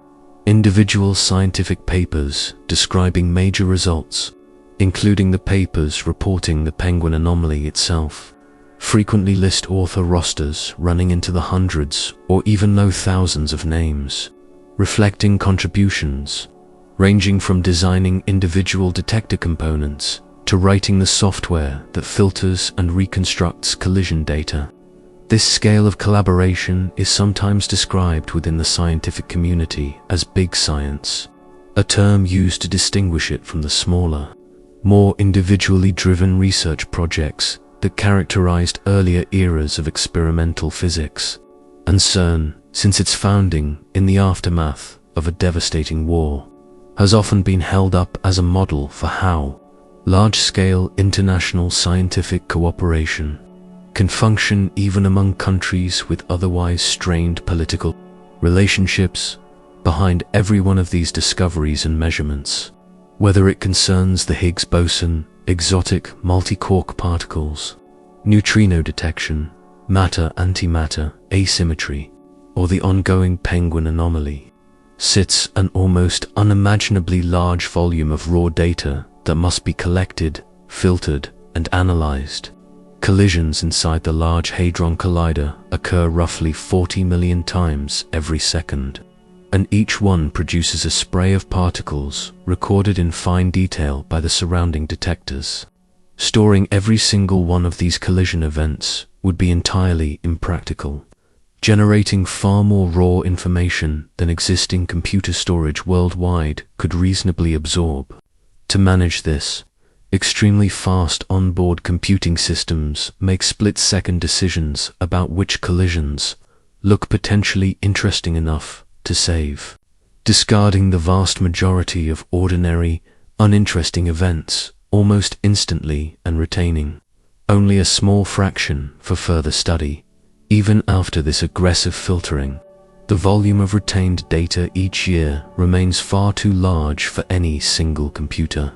Individual scientific papers describing major results, including the papers reporting the penguin anomaly itself, frequently list author rosters running into the hundreds or even low thousands of names, reflecting contributions ranging from designing individual detector components to writing the software that filters and reconstructs collision data. This scale of collaboration is sometimes described within the scientific community as big science, a term used to distinguish it from the smaller, more individually driven research projects that characterized earlier eras of experimental physics. And CERN, since its founding in the aftermath of a devastating war, has often been held up as a model for how large-scale international scientific cooperation can function even among countries with otherwise strained political relationships. Behind every one of these discoveries and measurements, whether it concerns the Higgs boson, exotic multi-quark particles, neutrino detection, matter-antimatter asymmetry, or the ongoing penguin anomaly, sits an almost unimaginably large volume of raw data that must be collected, filtered, and analyzed. Collisions inside the Large Hadron Collider occur roughly 40 million times every second, and each one produces a spray of particles recorded in fine detail by the surrounding detectors. Storing every single one of these collision events would be entirely impractical, generating far more raw information than existing computer storage worldwide could reasonably absorb. To manage this, extremely fast onboard computing systems make split-second decisions about which collisions look potentially interesting enough to save, discarding the vast majority of ordinary, uninteresting events almost instantly and retaining only a small fraction for further study. Even after this aggressive filtering, the volume of retained data each year remains far too large for any single computer,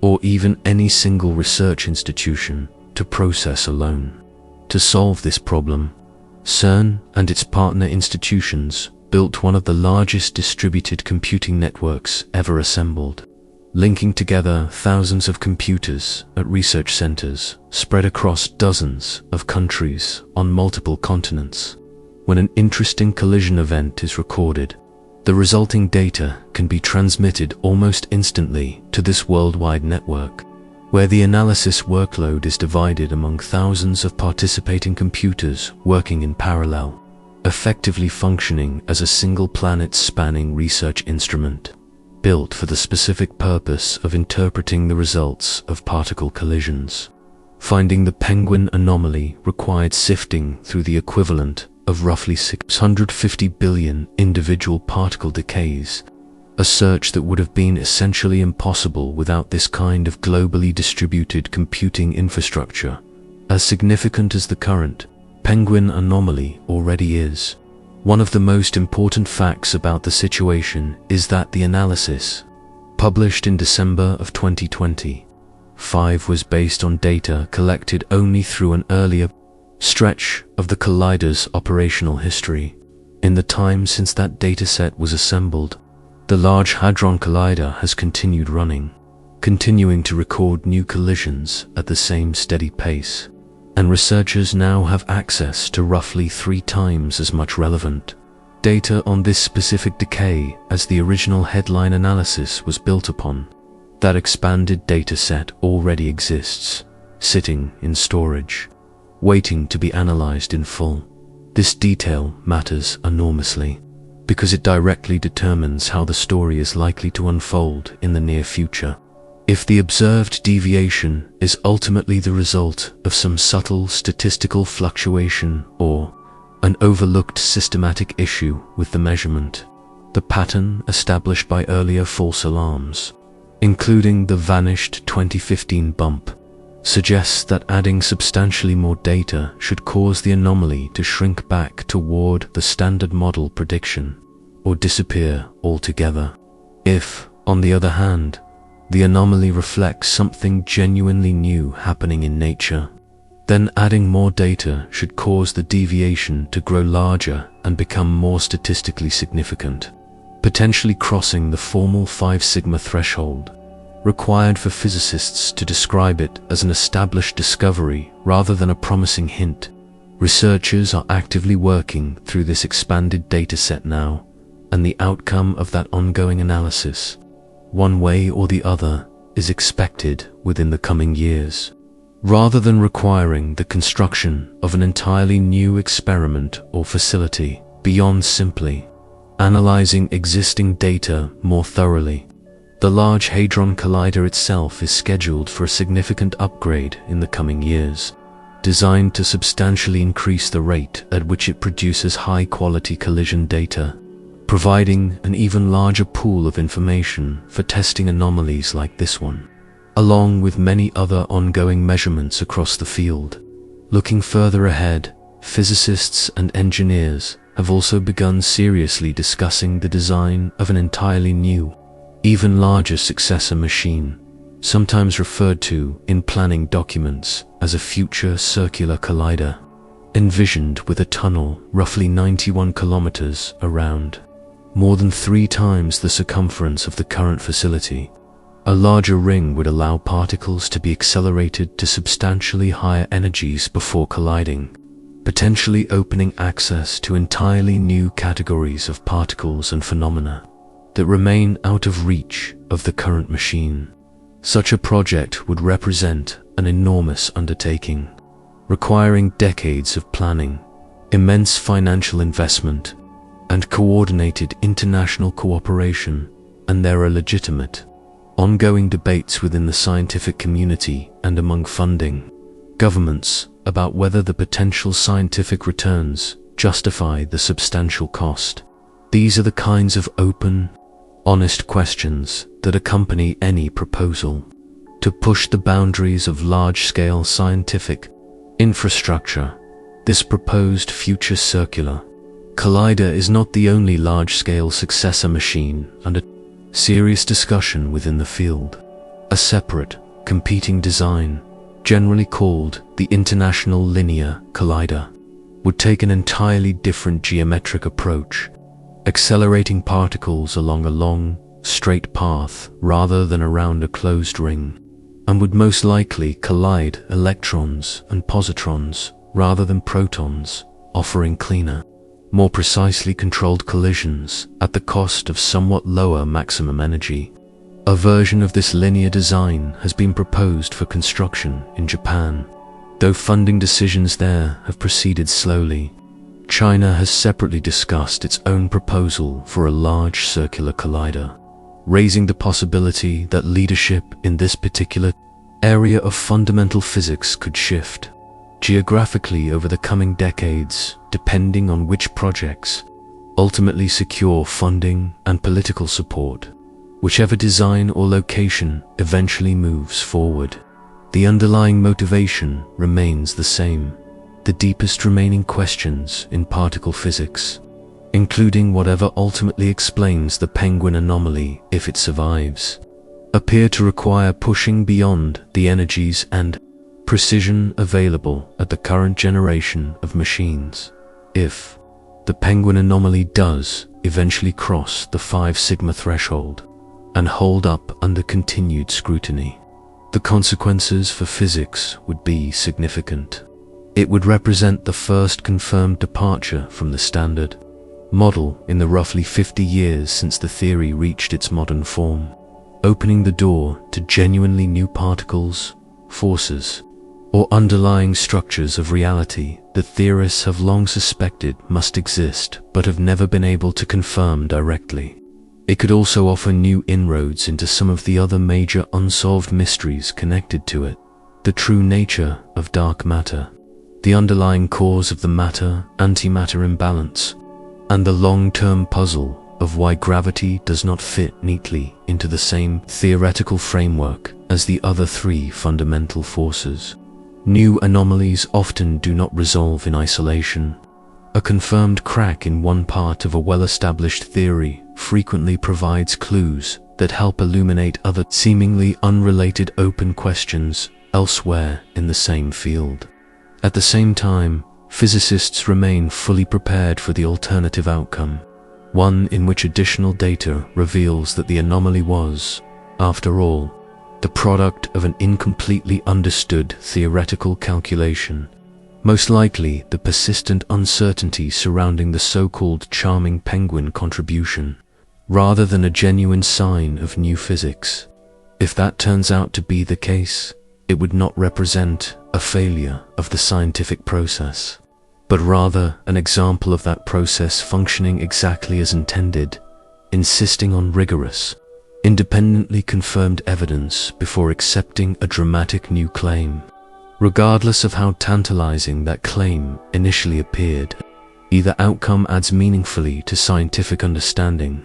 or even any single research institution, to process alone. To solve this problem, CERN and its partner institutions built one of the largest distributed computing networks ever assembled, linking together thousands of computers at research centers spread across dozens of countries on multiple continents. When an interesting collision event is recorded, the resulting data can be transmitted almost instantly to this worldwide network, where the analysis workload is divided among thousands of participating computers working in parallel, effectively functioning as a single planet-spanning research instrument, built for the specific purpose of interpreting the results of particle collisions. Finding the penguin anomaly required sifting through the equivalent of roughly 650 billion individual particle decays, a search that would have been essentially impossible without this kind of globally distributed computing infrastructure. As significant as the current penguin anomaly already is, one of the most important facts about the situation is that the analysis, published in December of 2025, was based on data collected only through an earlier stretch of the collider's operational history. In the time since that dataset was assembled, the Large Hadron Collider has continued running, continuing to record new collisions at the same steady pace, and researchers now have access to roughly 3 times as much relevant data on this specific decay as the original headline analysis was built upon. That expanded dataset already exists, sitting in storage, waiting to be analyzed in full. This detail matters enormously, because it directly determines how the story is likely to unfold in the near future. If the observed deviation is ultimately the result of some subtle statistical fluctuation or an overlooked systematic issue with the measurement, the pattern established by earlier false alarms, including the vanished 2015 bump, suggests that adding substantially more data should cause the anomaly to shrink back toward the standard model prediction or disappear altogether. If, on the other hand, the anomaly reflects something genuinely new happening in nature, then adding more data should cause the deviation to grow larger and become more statistically significant, potentially crossing the formal 5 sigma threshold, required for physicists to describe it as an established discovery rather than a promising hint. Researchers are actively working through this expanded dataset now, and the outcome of that ongoing analysis, one way or the other, is expected within the coming years. Rather than requiring the construction of an entirely new experiment or facility beyond simply analyzing existing data more thoroughly, the Large Hadron Collider itself is scheduled for a significant upgrade in the coming years, designed to substantially increase the rate at which it produces high-quality collision data, providing an even larger pool of information for testing anomalies like this one, along with many other ongoing measurements across the field. Looking further ahead, physicists and engineers have also begun seriously discussing the design of an entirely new, even larger successor machine, sometimes referred to in planning documents as a future circular collider, envisioned with a tunnel roughly 91 kilometers around, more than 3 times the circumference of the current facility. A larger ring would allow particles to be accelerated to substantially higher energies before colliding, potentially opening access to entirely new categories of particles and phenomena that remain out of reach of the current machine. Such a project would represent an enormous undertaking, requiring decades of planning, immense financial investment, and coordinated international cooperation, and there are legitimate, ongoing debates within the scientific community and among funding governments about whether the potential scientific returns justify the substantial cost. These are the kinds of open, honest questions that accompany any proposal to push the boundaries of large-scale scientific infrastructure. This proposed future circular collider is not the only large-scale successor machine under serious discussion within the field. A separate, competing design, generally called the International Linear Collider, would take an entirely different geometric approach, accelerating particles along a long, straight path rather than around a closed ring, and would most likely collide electrons and positrons rather than protons, offering cleaner, more precisely controlled collisions at the cost of somewhat lower maximum energy. A version of this linear design has been proposed for construction in Japan, though funding decisions there have proceeded slowly. China has separately discussed its own proposal for a large circular collider, raising the possibility that leadership in this particular area of fundamental physics could shift geographically over the coming decades, depending on which projects ultimately secure funding and political support. Whichever design or location eventually moves forward, the underlying motivation remains the same: the deepest remaining questions in particle physics, including whatever ultimately explains the penguin anomaly if it survives, appear to require pushing beyond the energies and precision available at the current generation of machines. If the penguin anomaly does eventually cross the 5 sigma threshold and hold up under continued scrutiny, the consequences for physics would be significant. It would represent the first confirmed departure from the standard model in the roughly 50 years since the theory reached its modern form, opening the door to genuinely new particles, forces, or underlying structures of reality that theorists have long suspected must exist but have never been able to confirm directly. It could also offer new inroads into some of the other major unsolved mysteries connected to it: the true nature of dark matter, the underlying cause of the matter-antimatter imbalance, and the long-term puzzle of why gravity does not fit neatly into the same theoretical framework as the other three fundamental forces. New anomalies often do not resolve in isolation. A confirmed crack in one part of a well-established theory frequently provides clues that help illuminate other seemingly unrelated open questions elsewhere in the same field. At the same time, physicists remain fully prepared for the alternative outcome, one in which additional data reveals that the anomaly was, after all, the product of an incompletely understood theoretical calculation, most likely the persistent uncertainty surrounding the so-called charming penguin contribution, rather than a genuine sign of new physics. If that turns out to be the case, it would not represent a failure of the scientific process, but rather an example of that process functioning exactly as intended, insisting on rigorous, independently confirmed evidence before accepting a dramatic new claim. Regardless of how tantalizing that claim initially appeared, either outcome adds meaningfully to scientific understanding.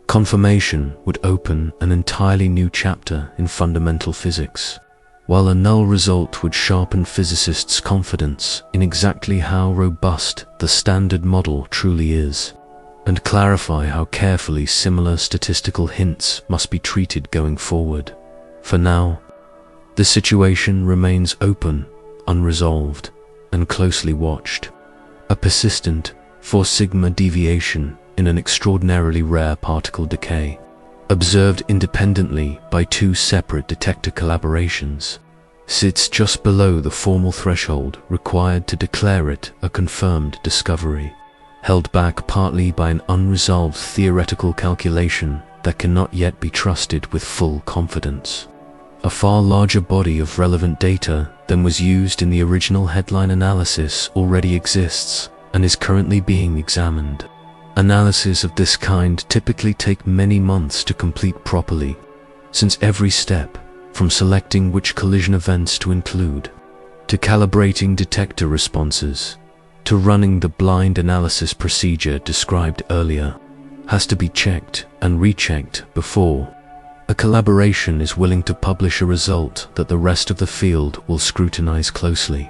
Confirmation would open an entirely new chapter in fundamental physics, while a null result would sharpen physicists' confidence in exactly how robust the standard model truly is, and clarify how carefully similar statistical hints must be treated going forward. For now, the situation remains open, unresolved, and closely watched. A persistent 4 sigma deviation in an extraordinarily rare particle decay, observed independently by 2 separate detector collaborations, sits just below the formal threshold required to declare it a confirmed discovery, held back partly by an unresolved theoretical calculation that cannot yet be trusted with full confidence. A far larger body of relevant data than was used in the original headline analysis already exists and is currently being examined. Analyses of this kind typically take many months to complete properly, since every step, from selecting which collision events to include, to calibrating detector responses, to running the blind analysis procedure described earlier, has to be checked and rechecked before a collaboration is willing to publish a result that the rest of the field will scrutinize closely.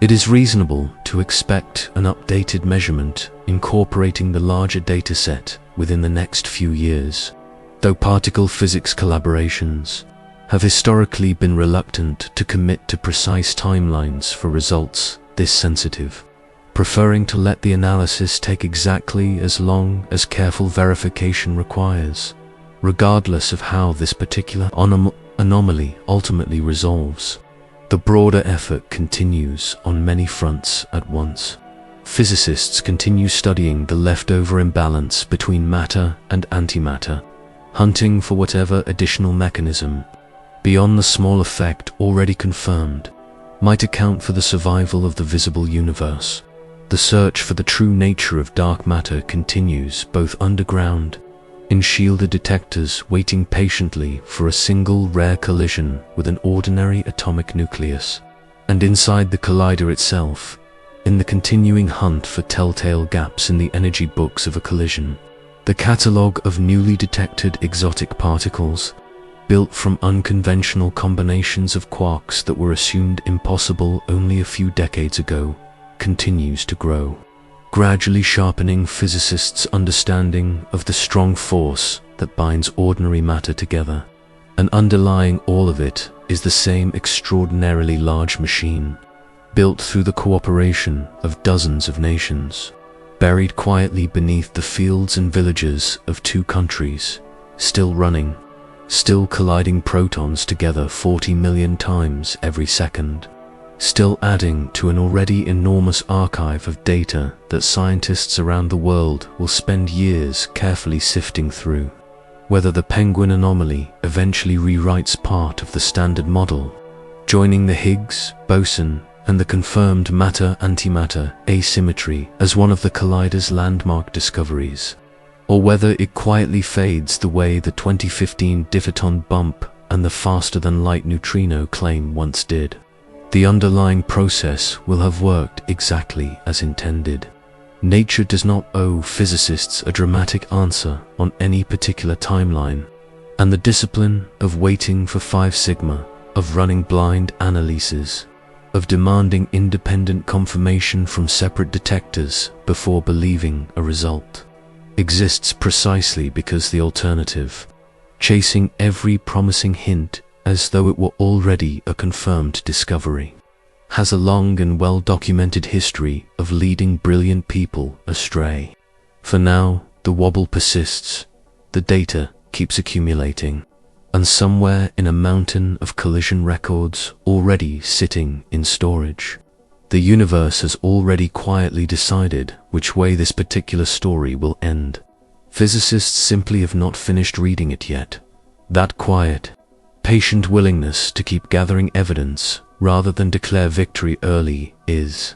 It is reasonable to expect an updated measurement incorporating the larger dataset within the next few years, though particle physics collaborations have historically been reluctant to commit to precise timelines for results this sensitive, preferring to let the analysis take exactly as long as careful verification requires, regardless of how this particular anomaly ultimately resolves. The broader effort continues on many fronts at once. Physicists continue studying the leftover imbalance between matter and antimatter, hunting for whatever additional mechanism, beyond the small effect already confirmed, might account for the survival of the visible universe. The search for the true nature of dark matter continues both underground, in shielded detectors waiting patiently for a single rare collision with an ordinary atomic nucleus, and inside the collider itself, in the continuing hunt for telltale gaps in the energy books of a collision. The catalogue of newly detected exotic particles, built from unconventional combinations of quarks that were assumed impossible only a few decades ago, continues to grow, gradually sharpening physicists' understanding of the strong force that binds ordinary matter together. And underlying all of it is the same extraordinarily large machine, built through the cooperation of dozens of nations, buried quietly beneath the fields and villages of 2 countries, still running, still colliding protons together 40 million times every second, still adding to an already enormous archive of data that scientists around the world will spend years carefully sifting through. Whether the penguin anomaly eventually rewrites part of the standard model, joining the Higgs boson and the confirmed matter-antimatter asymmetry as one of the collider's landmark discoveries, or whether it quietly fades the way the 2015 Diffeton bump and the faster-than-light neutrino claim once did. The underlying process will have worked exactly as intended. Nature does not owe physicists a dramatic answer on any particular timeline, and the discipline of waiting for 5 sigma, of running blind analyses, of demanding independent confirmation from separate detectors before believing a result, exists precisely because the alternative, chasing every promising hint as though it were already a confirmed discovery, has a long and well-documented history of leading brilliant people astray. For now, the wobble persists, the data keeps accumulating, and somewhere in a mountain of collision records already sitting in storage, the universe has already quietly decided which way this particular story will end. Physicists simply have not finished reading it yet. That quiet, patient willingness to keep gathering evidence rather than declare victory early is,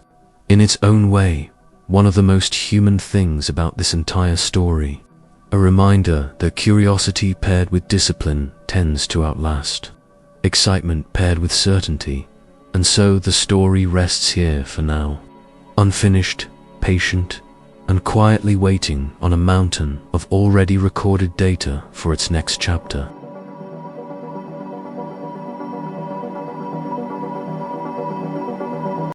in its own way, one of the most human things about this entire story. A reminder that curiosity paired with discipline tends to outlast excitement paired with certainty, and so the story rests here for now, unfinished, patient, and quietly waiting on a mountain of already recorded data for its next chapter.